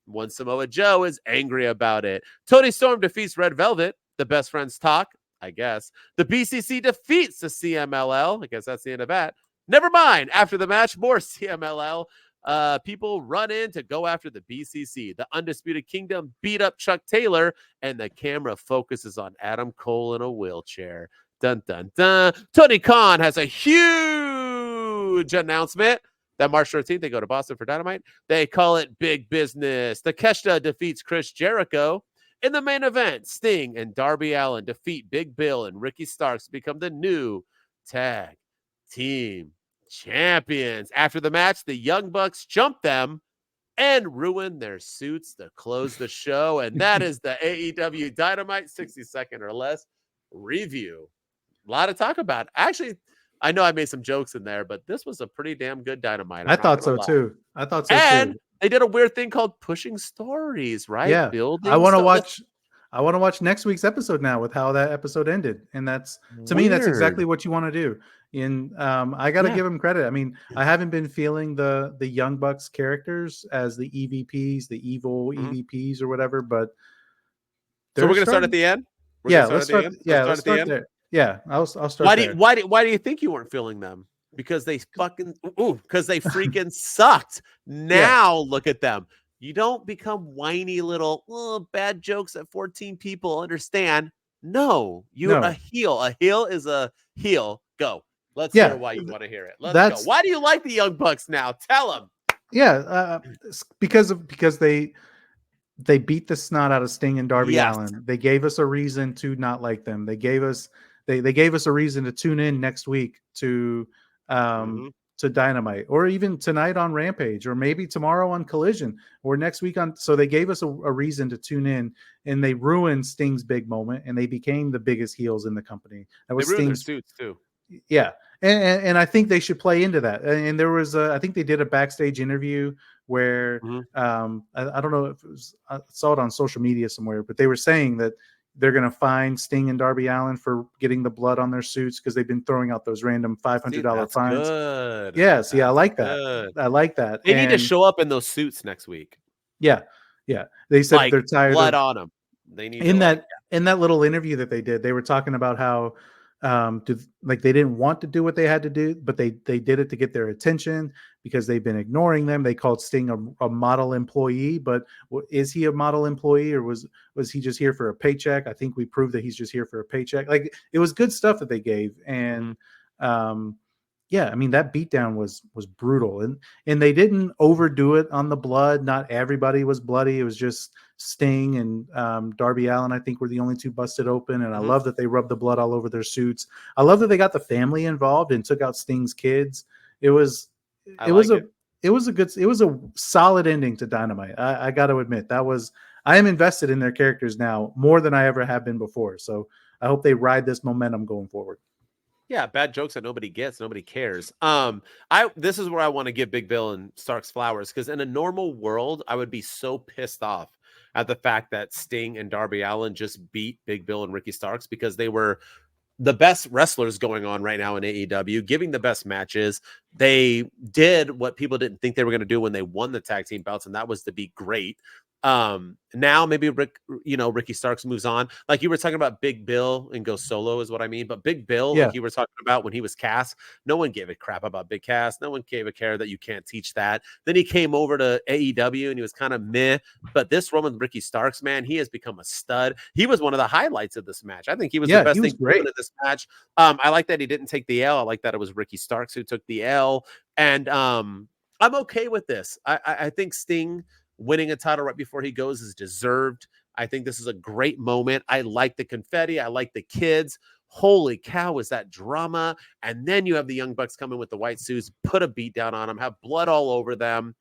Speaker 2: One Samoa Joe is angry about it. Tony Storm defeats Red Velvet. The best friends talk. I guess. The BCC defeats the CMLL. I guess that's the end of that. Never mind. After the match, more CMLL. People run in to go after the BCC. The Undisputed Kingdom beat up Chuck Taylor, and the camera focuses on Adam Cole in a wheelchair. Dun, dun, dun. Tony Khan has a huge announcement that March 13th, they go to Boston for Dynamite. They call it big business. Takeshita defeats Chris Jericho. In the main event, Sting and Darby Allin defeat Big Bill and Ricky Starks to become the new tag team champions. After the match, the Young Bucks jump them and ruin their suits to close the show. And that is the AEW Dynamite 60-second or less review. A lot to talk about. Actually, I know I made some jokes in there, but this was a pretty damn good Dynamite.
Speaker 3: I thought so too.
Speaker 2: And they did a weird thing called pushing stories, right?
Speaker 3: Yeah.
Speaker 2: Building
Speaker 3: I want to I want to watch next week's episode now with how that episode ended. And that's, to me,
Speaker 2: Weird.
Speaker 3: that's exactly what you want to do. And I got to give him credit. I mean, I haven't been feeling the Young Bucks characters as the EVPs, the evil EVPs or whatever, but
Speaker 2: so we're going to start at the end?
Speaker 3: Let's start there. Yeah, I'll start there.
Speaker 2: Why do you think you weren't feeling them? Because they freaking sucked. Now look at them. You don't become whiny little bad jokes at 14 people. Understand? No, you're a heel. A heel is a heel. Go. Let's hear why you want to hear it. Let's go. Why do you like the Young Bucks now? Tell them.
Speaker 3: Yeah, because they beat the snot out of Sting and Darby Allin. They gave us a reason to not like them. They gave us a reason to tune in next week to Dynamite, or even tonight on Rampage, or maybe tomorrow on Collision, or next week on. So they gave us a reason to tune in, and they ruined Sting's big moment, and they became the biggest heels in the company. That was Sting's
Speaker 2: suits too.
Speaker 3: Yeah, and I think they should play into that. And there was I think they did a backstage interview where I don't know if it was, I saw it on social media somewhere, but they were saying that they're going to fine Sting and Darby Allin for getting the blood on their suits because they've been throwing out those random $500 fines.
Speaker 2: Good.
Speaker 3: Yeah, see, I like that. I like that.
Speaker 2: They need to show up in those suits next week.
Speaker 3: Yeah. They said they're tired
Speaker 2: blood on them. They need
Speaker 3: in that little interview that they did. They were talking about how they didn't want to do what they had to do, but they did it to get their attention because they've been ignoring them. They called Sting a model employee, but is he a model employee, or was he just here for a paycheck? I think we proved that he's just here for a paycheck. Like, it was good stuff that they gave. And yeah, I mean, that beatdown was brutal, and they didn't overdo it on the blood. Not everybody was bloody. It was just Sting and Darby Allin, I think, were the only two busted open. And I love that they rubbed the blood all over their suits. I love that they got the family involved and took out Sting's kids. It was a solid ending to Dynamite. I got to admit, I am invested in their characters now more than I ever have been before. So I hope they ride this momentum going forward.
Speaker 2: Yeah, bad jokes that nobody gets, nobody cares. This is where I want to give Big Bill and Starks flowers, because in a normal world, I would be so pissed off at the fact that Sting and Darby Allin just beat Big Bill and Ricky Starks, because they were the best wrestlers going on right now in AEW, giving the best matches. They did what people didn't think they were going to do when they won the tag team belts, and that was to be great. Now maybe Ricky Starks moves on. Like you were talking about Big Bill and go solo is what I mean. But Big Bill, like you were talking about when he was Cass, no one gave a crap about Big Cass. No one gave a care that you can't teach that. Then he came over to AEW and he was kind of meh. But this run with Ricky Starks, man, he has become a stud. He was one of the highlights of this match. I think he was the best thing great in this match. I like that he didn't take the L. I like that it was Ricky Starks who took the L. And I'm okay with this. I think Sting winning a title right before he goes is deserved. I think this is a great moment. I like the confetti. I like the kids. Holy cow, is that drama? And then you have the Young Bucks come in with the white suits, put a beat down on them, have blood all over them.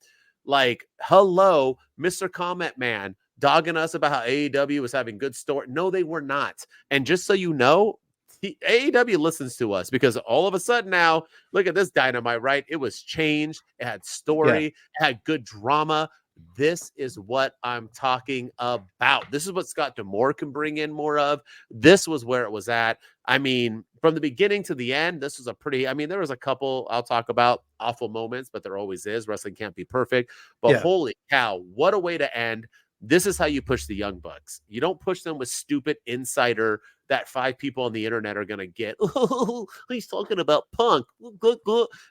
Speaker 2: Like, hello, Mr. Comment Man, dogging us about how AEW was having good story. No, they were not. And just so you know, AEW listens to us, because all of a sudden now, look at this Dynamite, right? It was changed. It had story. It had good drama. This is what I'm talking about. This is what Scott D'Amore can bring in more of. This was where it was at. I mean, from the beginning to the end, this was there was a couple I'll talk about awful moments, but there always is. Wrestling can't be perfect. But holy cow, what a way to end. This is how you push the Young Bucks. You don't push them with stupid insider that 5 people on the internet are going to get. Oh, he's talking about Punk.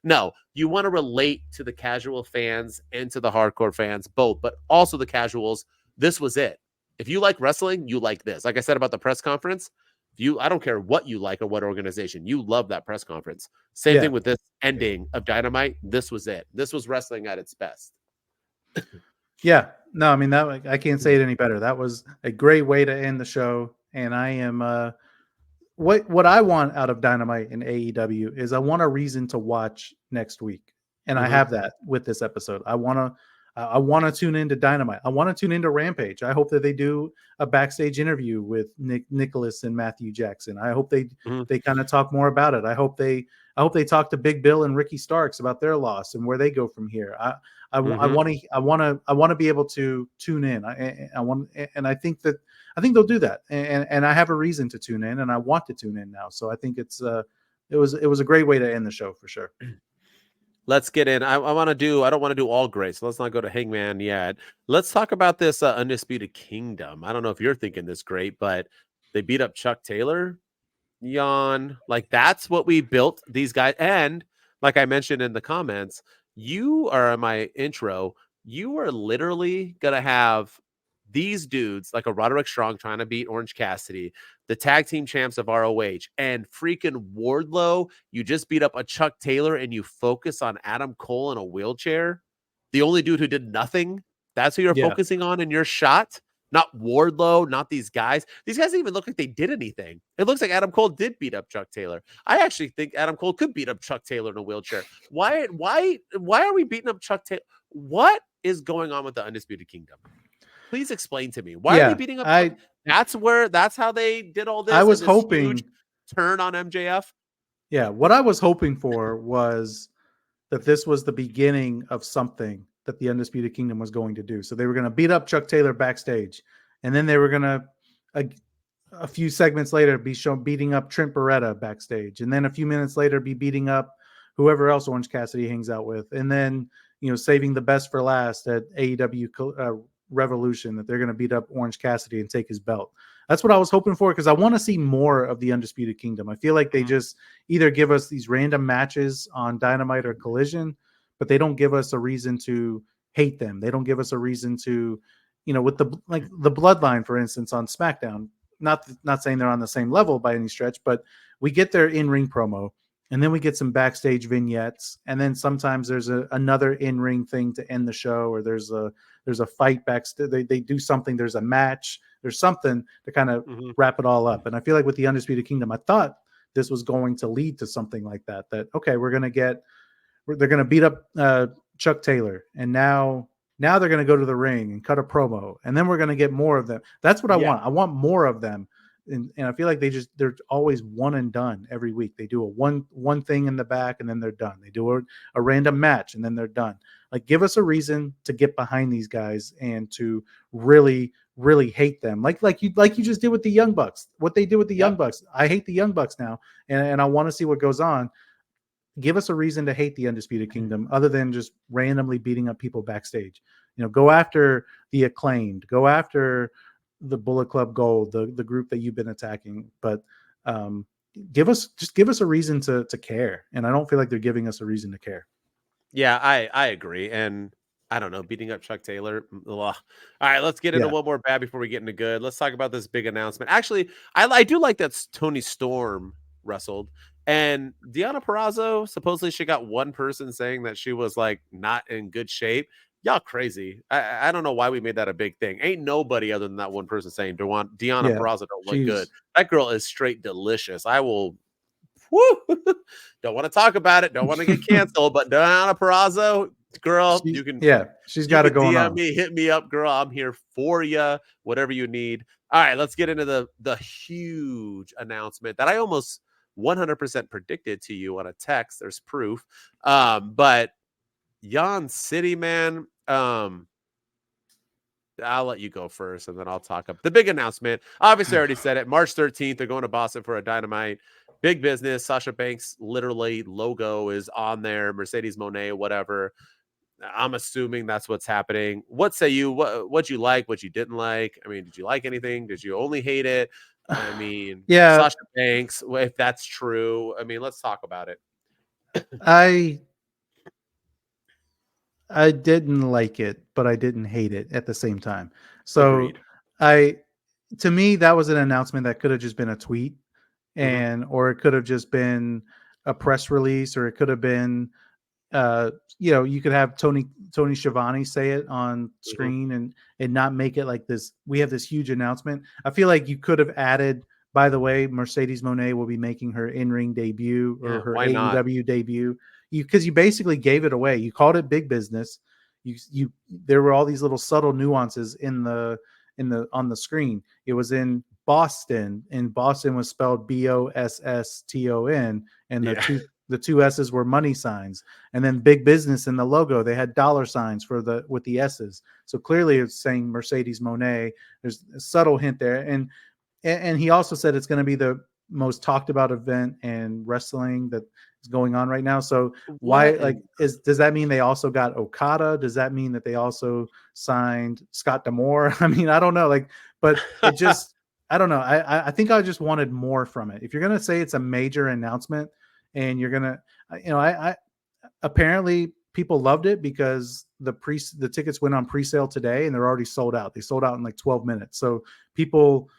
Speaker 2: No, you want to relate to the casual fans and to the hardcore fans, both, but also the casuals. This was it. If you like wrestling, you like this. Like I said about the press conference, I don't care what you like or what organization, you love that press conference. Same thing with this ending of Dynamite. This was it. This was wrestling at its best.
Speaker 3: Yeah. No, I mean, that I can't say it any better. That was a great way to end the show. And I am what I want out of Dynamite and AEW is I want a reason to watch next week. And I have that with this episode. I want I want to tune into Dynamite. I want to tune into Rampage. I hope that they do a backstage interview with Nicholas and Matthew Jackson. I hope they kind of talk more about it. I hope they talk to Big Bill and Ricky Starks about their loss and where they go from here. I want to be able to tune in. I think they'll do that. And I have a reason to tune in, and I want to tune in now. So I think it was a great way to end the show for sure.
Speaker 2: Let's get in. I don't want to do all great, so let's not go to Hangman yet. Let's talk about this Undisputed Kingdom. I don't know if you're thinking this great, but they beat up Chuck Taylor. Yawn. Like, that's what we built these guys. And like I mentioned in the comments, you are in my intro. You are literally going to have these dudes like a Roderick Strong trying to beat Orange Cassidy, the tag team champs of ROH, and freaking Wardlow. You just beat up a Chuck Taylor and you focus on Adam Cole in a wheelchair. The only dude who did nothing. That's who you're focusing on in your shot. Not Wardlow, not these guys. These guys didn't even look like they did anything. It looks like Adam Cole did beat up Chuck Taylor. I actually think Adam Cole could beat up Chuck Taylor in a wheelchair. Why are we beating up Chuck Taylor? What is going on with the Undisputed Kingdom? Please explain to me. Why are they beating up? That's how they did all this.
Speaker 3: I was hoping
Speaker 2: huge turn on MJF.
Speaker 3: Yeah, what I was hoping for was that this was the beginning of something that the Undisputed Kingdom was going to do. So they were going to beat up Chuck Taylor backstage, and then they were going to a few segments later be shown beating up Trent Beretta backstage, and then a few minutes later be beating up whoever else Orange Cassidy hangs out with, and then saving the best for last at AEW Revolution, that they're going to beat up Orange Cassidy and take his belt. That's what I was hoping for, because I want to see more of the Undisputed Kingdom. I feel like they just either give us these random matches on Dynamite or Collision, but they don't give us a reason to hate them. They don't give us a reason to, with the Bloodline, for instance, on SmackDown, not saying they're on the same level by any stretch, but we get their in-ring promo, and then we get some backstage vignettes, and then sometimes there's another in-ring thing to end the show, or there's a fight backstage. They do something. There's a match. There's something to kind of wrap it all up. And I feel like with the Undisputed Kingdom, I thought this was going to lead to something like that. That okay, they're going to beat up Chuck Taylor, and now they're going to go to the ring and cut a promo, and then we're going to get more of them. That's what I want. I want more of them. And I feel like they're always one and done every week. They do a one thing in the back, and then they're done. They do a random match, and then they're done. Like, give us a reason to get behind these guys and to really, really hate them. Like you just did with the Young Bucks. What they did with the Young Bucks. I hate the Young Bucks now, and I want to see what goes on. Give us a reason to hate the Undisputed Kingdom other than just randomly beating up people backstage. Go after the Acclaimed. Go after the Bullet Club Gold, the group that you've been attacking, but give us a reason to care. And I don't feel like they're giving us a reason to care.
Speaker 2: Yeah, I agree. And I don't know, beating up Chuck Taylor. Ugh. All right, let's get into one more bad before we get into good. Let's talk about this big announcement. Actually, I do like that Tony Storm wrestled, and Deonna Purrazzo, supposedly she got one person saying that she was like not in good shape. Y'all crazy. I don't know why we made that a big thing. Ain't nobody other than that one person saying Deonna Purrazzo don't look good. That girl is straight delicious. I will don't want to talk about it. Don't want to get canceled, but Deonna Purrazzo, girl, you can
Speaker 3: she's got it going on.
Speaker 2: Hit me up, girl. I'm here for you. Whatever you need. All right, let's get into the huge announcement that I almost 100% predicted to you on a text. There's proof. But Yon City, man. I'll let you go first, and then I'll talk up the big announcement. Obviously, I already said it. March 13th, they're going to Boston for a Dynamite. Big business. Sasha Banks literally logo is on there. Mercedes Moné, whatever. I'm assuming that's what's happening. What say you? What you like? What you didn't like? I mean, did you like anything? Did you only hate it? I mean, Sasha Banks. If that's true, I mean, let's talk about it.
Speaker 3: I didn't like it, but I didn't hate it at the same time. So
Speaker 2: Agreed.
Speaker 3: To me, that was an announcement that could have just been a tweet, or it could have just been a press release, or it could have been, you could have Tony Schiavone say it on screen and not make it like this. We have this huge announcement. I feel like you could have added, by the way, Mercedes Moné will be making her in-ring debut or her AEW debut. Because you basically gave it away. You called it big business. there were all these little subtle nuances on the screen. It was in Boston, and Boston was spelled Boston, and the two S's were money signs. And then big business in the logo, they had dollar signs with the S's. So clearly it's saying Mercedes Moné. There's a subtle hint there. And he also said it's going to be the most talked about event in wrestling that is going on right now. So does that mean they also got Okada? Does that mean that they also signed Scott D'Amore? I mean, I don't know. But it just, I don't know. I think I just wanted more from it. If you're going to say it's a major announcement and you're going to, I apparently people loved it because the tickets went on pre-sale today and they're already sold out. They sold out in like 12 minutes. So people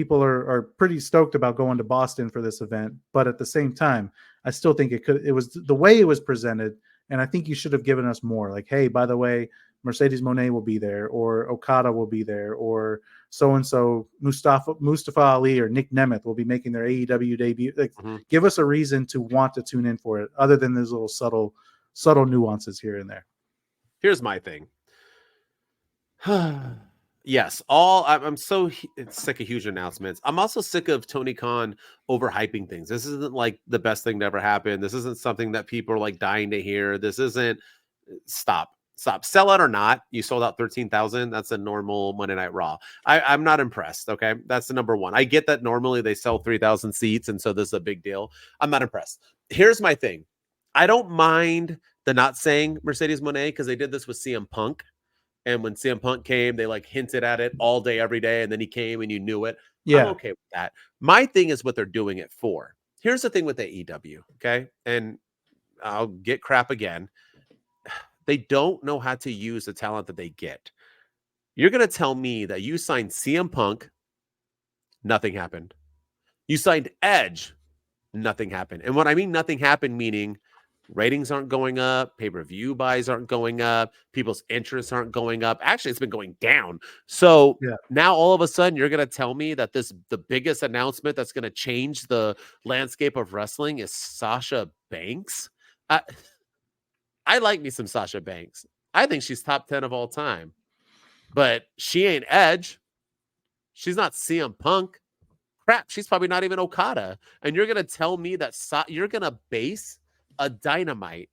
Speaker 3: are pretty stoked about going to Boston for this event, but at the same time, I still think it was the way it was presented. And I think you should have given us more, like, hey, by the way, Mercedes Moné will be there, or Okada will be there, or so-and-so Mustafa Ali or Nick Nemeth will be making their AEW debut. Like, give us a reason to want to tune in for it, other than those little subtle nuances here and there.
Speaker 2: Here's my thing. Yes, I'm so sick of huge announcements. I'm also sick of Tony Khan overhyping things. This isn't like the best thing to ever happen. This isn't something that people are like dying to hear. This isn't. Stop. Sell out or not, you sold out 13,000. That's a normal Monday Night Raw. I'm not impressed. Okay, that's the number one. I get that normally they sell 3,000 seats, and so this is a big deal. I'm not impressed. Here's my thing. I don't mind the not saying Mercedes Moné because they did this with CM Punk. And when CM Punk came, they like hinted at it all day, every day. And then he came and you knew it. Yeah. I'm okay with that. My thing is what they're doing it for. Here's the thing with AEW. Okay. And I'll get crap again. They don't know how to use the talent that they get. You're going to tell me that you signed CM Punk. Nothing happened. You signed Edge. Nothing happened. And what I mean nothing happened, meaning ratings aren't going up, pay-per-view buys aren't going up, people's interests aren't going up. Actually, it's been going down. So now all of a sudden you're going to tell me that the biggest announcement that's going to change the landscape of wrestling is Sasha Banks? I like me some Sasha Banks. I think she's top 10 of all time. But she ain't Edge. She's not CM Punk. Crap, she's probably not even Okada. And you're going to tell me that you're going to base a Dynamite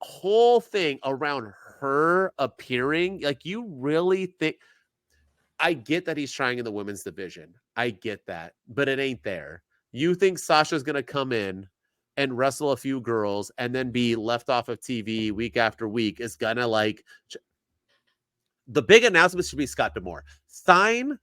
Speaker 2: whole thing around her appearing? Like, you really think? I get that he's trying in the women's division. I get that, but it ain't there. You think Sasha's going to come in and wrestle a few girls and then be left off of TV week after week is going to like... The big announcement should be Scott D'Amore. Sign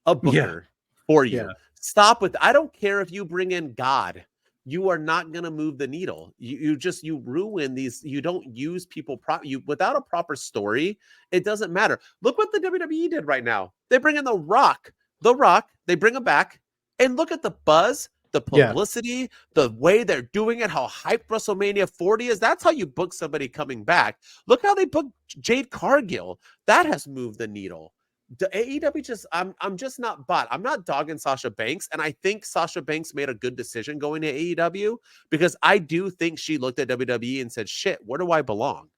Speaker 2: a booker for you. Yeah. Stop with... I don't care if you bring in God. You are not going to move the needle. You ruin these. You don't use people without a proper story. It doesn't matter. Look what the WWE did right now. They bring in The Rock. They bring him back, and look at the buzz, the publicity, the way they're doing it, how hyped WrestleMania 40 is. That's how you book somebody coming back. Look how they booked Jade Cargill. That has moved the needle. The AEW I'm just not bought. I'm not dogging Sasha Banks, and I think Sasha Banks made a good decision going to AEW because I do think she looked at WWE and said, "Shit, where do I belong?"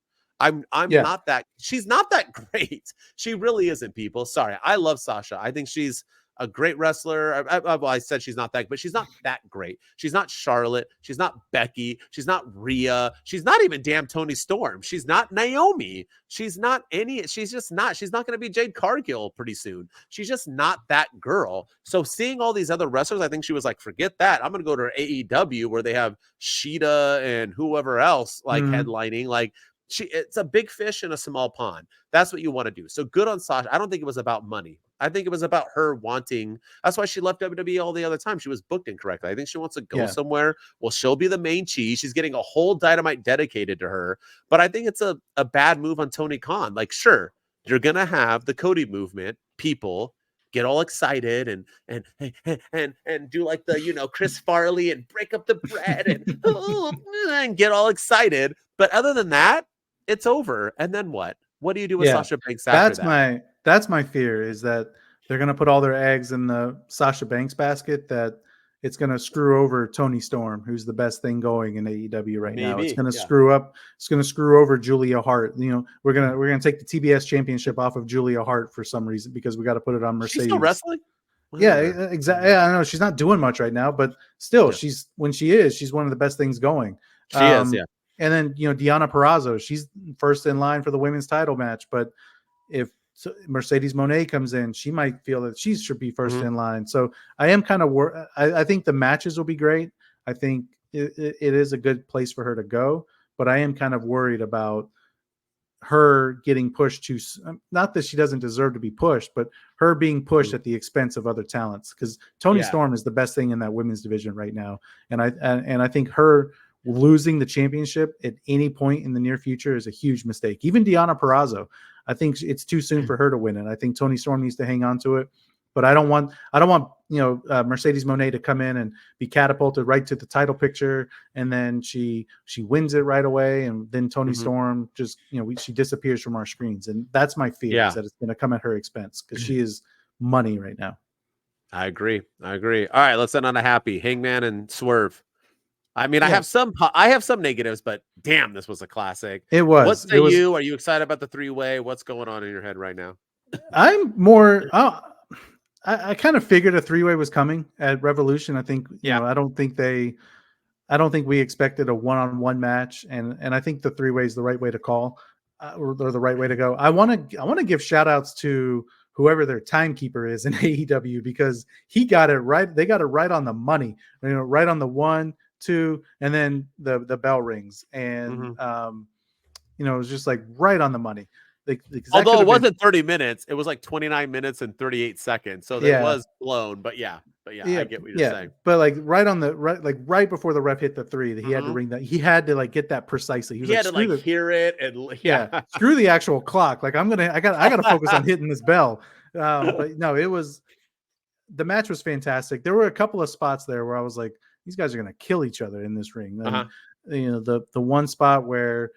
Speaker 2: I'm not that. She's not that great. She really isn't. People, sorry. I love Sasha. I think she's a great wrestler. I said she's not that, but she's not that great. She's not Charlotte. She's not Becky. She's not Rhea. She's not even damn Toni Storm. She's not Naomi. She's not any. She's just not. She's not going to be Jade Cargill pretty soon. She's just not that girl. So seeing all these other wrestlers, I think she was like, forget that. I'm going to go to AEW where they have Sheeta and whoever else like headlining. Like, it's a big fish in a small pond. That's what you want to do. So good on Sasha. I don't think it was about money. I think it was about her wanting. That's why she left WWE all the other time. She was booked incorrectly. I think she wants to go somewhere. Well, she'll be the main cheese. She's getting a whole Dynamite dedicated to her. But I think it's a bad move on Tony Khan. Like, sure, you're gonna have the Cody movement. People get all excited and do like the Chris Farley and break up the bread and get all excited. But other than that, it's over. And then what? What do you do with Sasha Banks after that?
Speaker 3: That's my fear, is that they're going to put all their eggs in the Sasha Banks basket, that it's going to screw over Toni Storm, who's the best thing going in AEW right now. It's going to It's going to screw over Julia Hart. You know, we're gonna take the TBS championship off of Julia Hart for some reason because we got to put it on Mercedes.
Speaker 2: She's still wrestling.
Speaker 3: Yeah, exactly. Yeah, I know she's not doing much right now, but still, she's one of the best things going.
Speaker 2: She is, yeah.
Speaker 3: And then Deonna Purrazzo, she's first in line for the women's title match. But if Mercedes Moné comes in, she might feel that she should be first in line. So I am kind of I think the matches will be great. I think it is a good place for her to go, but I am kind of worried about her getting pushed to, not that she doesn't deserve to be pushed, but her being pushed at the expense of other talents, because Toni Storm is the best thing in that women's division right now. And I think her losing the championship at any point in the near future is a huge mistake. Even Deonna Purrazzo, I think it's too soon for her to win it. I think Toni Storm needs to hang on to it, but I don't want Mercedes Moné to come in and be catapulted right to the title picture, and then she wins it right away, and then Toni Storm just she disappears from our screens, and that's my fear, is that it's going to come at her expense, because she is money right now.
Speaker 2: I agree. All right, let's end on a happy. Hangman and Swerve. I mean, I have some negatives, but damn, this was a classic.
Speaker 3: It was.
Speaker 2: What say you? Are you excited about the 3-way? What's going on in your head right now?
Speaker 3: I'm more. I kind of figured a 3-way was coming at Revolution. I think. I don't think we expected a one-on-one match, and I think the 3-way is the right way to call, or the right way to go. I want to give shout outs to whoever their timekeeper is in AEW, because he got it right. They got it right on the money. Right on the 1, 2, and then the bell rings, and it was just like right on the money.
Speaker 2: Although it wasn't 30 minutes, it was like 29 minutes and 38 seconds, so that was blown. But I get what you're saying.
Speaker 3: But like right before the ref hit the 3, that he had to ring that. He had to get that precisely.
Speaker 2: He had to hear it, and
Speaker 3: screw the actual clock. Like I gotta focus on hitting this bell. But no, the match was fantastic. There were a couple of spots there where I was like, these guys are gonna kill each other in this ring. The one spot where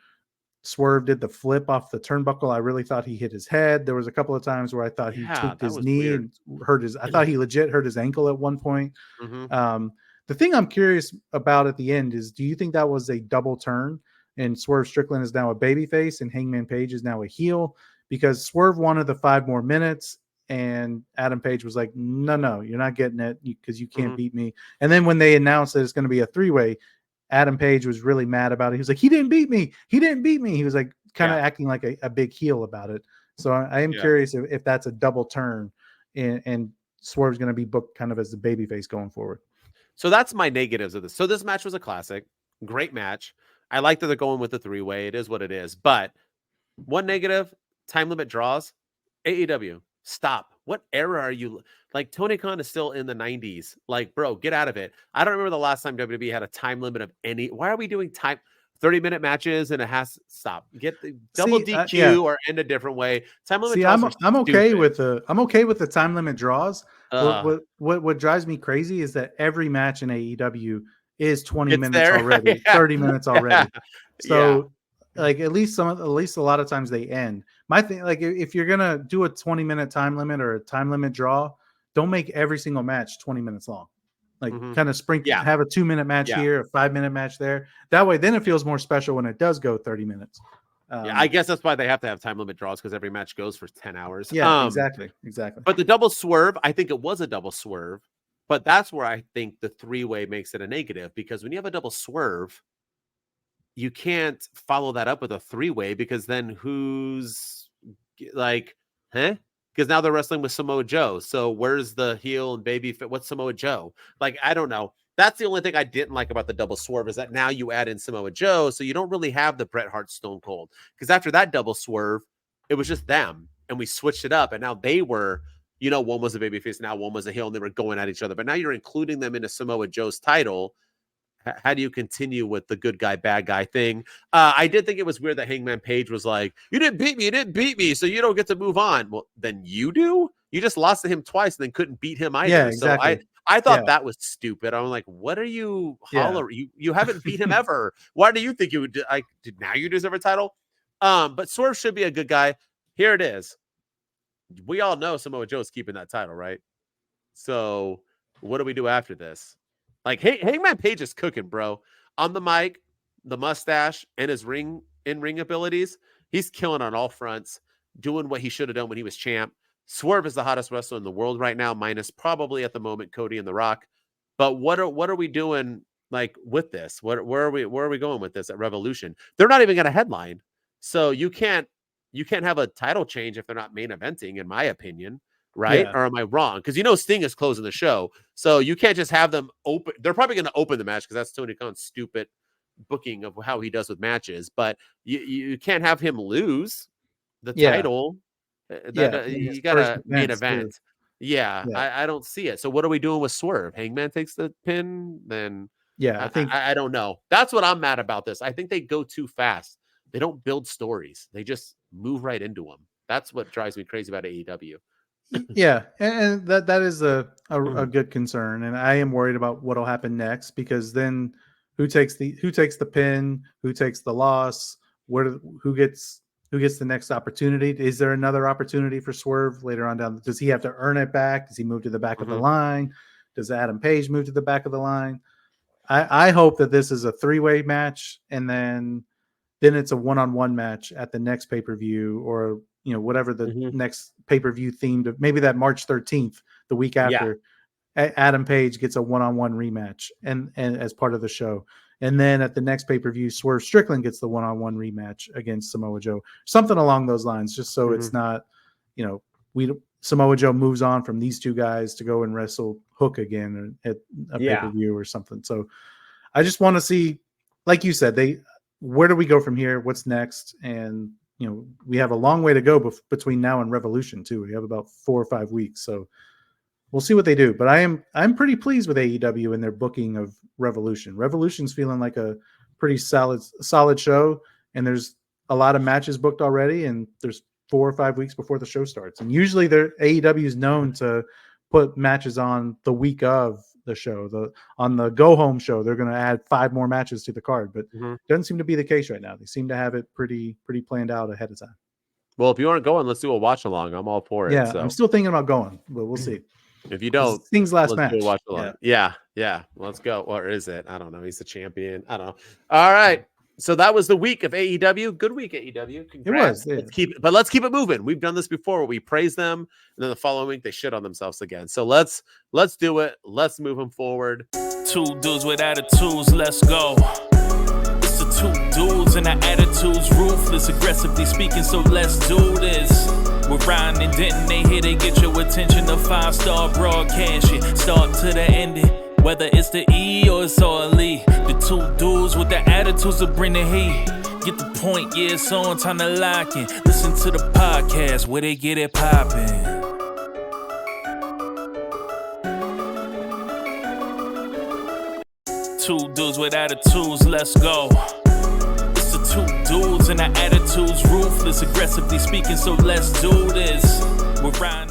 Speaker 3: Swerve did the flip off the turnbuckle, I really thought he hit his head. There was a couple of times where I thought he tweaked his knee and hurt his. I thought he legit hurt his ankle at one point. The thing I'm curious about at the end is, do you think that was a double turn and Swerve Strickland is now a babyface and Hangman Page is now a heel? Because Swerve wanted the 5 more minutes and Adam Page was like, no, you're not getting it because you can't beat me. And then when they announced that it's going to be a 3-way, Adam Page was really mad about it. He was like, he didn't beat me. He was like kind of acting like a big heel about it. So I am curious if that's a double turn and Swerve's going to be booked kind of as the babyface going forward.
Speaker 2: So that's my negatives of this. So this match was a classic. Great match. I like that they're going with the 3-way. It is what it is. But one negative, time limit draws. AEW, stop. What era are you? Like, Tony Khan is still in the 90s. Like, bro, get out of it. I don't remember the last time WWE had a time limit of any. Why are we doing 30-minute matches and it has to stop? Get the double DQ or end a different way. Time limit draws.
Speaker 3: I'm okay with the time limit draws. What drives me crazy is that every match in AEW is 20 minutes already, 30 minutes already. So like at least a lot of times they end. My thing, like if you're gonna do a 20-minute time limit or a time limit draw, don't make every single match 20 minutes long. Like kind of sprinkle, have a 2-minute match here, a 5-minute match there. That way, then it feels more special when it does go 30 minutes.
Speaker 2: I guess that's why they have to have time limit draws, because every match goes for 10 hours.
Speaker 3: Yeah, exactly.
Speaker 2: But the double swerve, I think it was a double swerve, but that's where I think the 3-way makes it a negative, because when you have a double swerve, you can't follow that up with a 3-way, because then who's like, because now they're wrestling with Samoa Joe. So where's the heel and baby fit? What's Samoa Joe? Like, I don't know. That's the only thing I didn't like about the double swerve, is that now you add in Samoa Joe, so you don't really have the Bret Hart Stone Cold. Because after that double swerve, it was just them, and we switched it up, and now they were, one was a babyface, now one was a heel, and they were going at each other. But now you're including them into Samoa Joe's title. How do you continue with the good guy, bad guy thing? I did think it was weird that Hangman Page was like, you didn't beat me, so you don't get to move on. Well, then you do? You just lost to him twice and then couldn't beat him either.
Speaker 3: Yeah, exactly.
Speaker 2: So I thought that was stupid. I'm like, what are you hollering? You haven't beat him ever. Why do you think you would? Now you deserve a title? But Swerve should be a good guy. Here it is. We all know Samoa Joe's keeping that title, right? So what do we do after this? Like, Hangman Page is cooking, bro. On the mic, the mustache, and his in-ring abilities, he's killing on all fronts, doing what he should have done when he was champ. Swerve is the hottest wrestler in the world right now, minus probably at the moment Cody and The Rock. But what are we doing like with this? Where are we going with this at Revolution? They're not even going to headline, so you can't have a title change if they're not main eventing, in my opinion. Right?
Speaker 3: Yeah.
Speaker 2: Or am I wrong? Because Sting is closing the show. So you can't just have them open. They're probably going to open the match because that's Tony Khan's stupid booking of how he does with matches. But you can't have him lose the title. You got a main event. Yeah. I don't see it. So what are we doing with Swerve? Hangman takes the pin? Then
Speaker 3: I think
Speaker 2: I don't know. That's what I'm mad about this. I think they go too fast. They don't build stories. They just move right into them. That's what drives me crazy about AEW.
Speaker 3: Yeah, and that is a good concern, and I am worried about what'll happen next, because then who takes the pin, who takes the loss, who gets the next opportunity? Is there another opportunity for Swerve later on down? Does he have to earn it back? Does he move to the back of the line? Does Adam Page move to the back of the line? I hope that this is a 3-way match, and then it's a 1-on-1 match at the next pay-per-view, or whatever the next pay-per-view themed, maybe that March 13th, the week after, Adam Page gets a 1-on-1 rematch and as part of the show. And then at the next pay-per-view, Swerve Strickland gets the 1-on-1 rematch against Samoa Joe, something along those lines, just so it's not, Samoa Joe moves on from these two guys to go and wrestle Hook again at a pay-per-view or something. So I just want to see, like you said, where do we go from here? What's next? And we have a long way to go between now and Revolution too. We have about 4 or 5 weeks, so we'll see what they do. But I'm pretty pleased with AEW and their booking of Revolution. Revolution's feeling like a pretty solid show, and there's a lot of matches booked already, and there's 4 or 5 weeks before the show starts. And usually AEW is known to put matches on the week of the show. On the go home show, they're going to add 5 more matches to the card, but doesn't seem to be the case right now. They seem to have it pretty planned out ahead of time.
Speaker 2: Well, if you aren't going, let's do a watch along. I'm all for it.
Speaker 3: Yeah, so. I'm still thinking about going, but we'll see.
Speaker 2: If you don't,
Speaker 3: Sting's last match.
Speaker 2: Do a watch along. Yeah. Let's go. Or is it? I don't know. He's the champion. I don't know. All right. So that was the week of AEW. Good week, AEW. Congrats. It was. Let's keep it moving. We've done this before. We praise them, and then the following week they shit on themselves again. So let's do it. Let's move them forward.
Speaker 1: 2 dudes with attitudes. Let's go. It's the 2 dudes and the attitudes, ruthless, aggressively speaking. So let's do this. With Bryan and Denton, they here to get your attention. The 5-star broadcast shit, start to the ending. Whether it's the E or it's all E, the 2 dudes with the attitudes that bring the heat. Get the point, yeah, it's on, time to lock in. Listen to the podcast where they get it poppin'. 2 dudes with attitudes, let's go. It's the 2 dudes and the attitudes, ruthless, aggressively speaking, so let's do this. We're Bryan.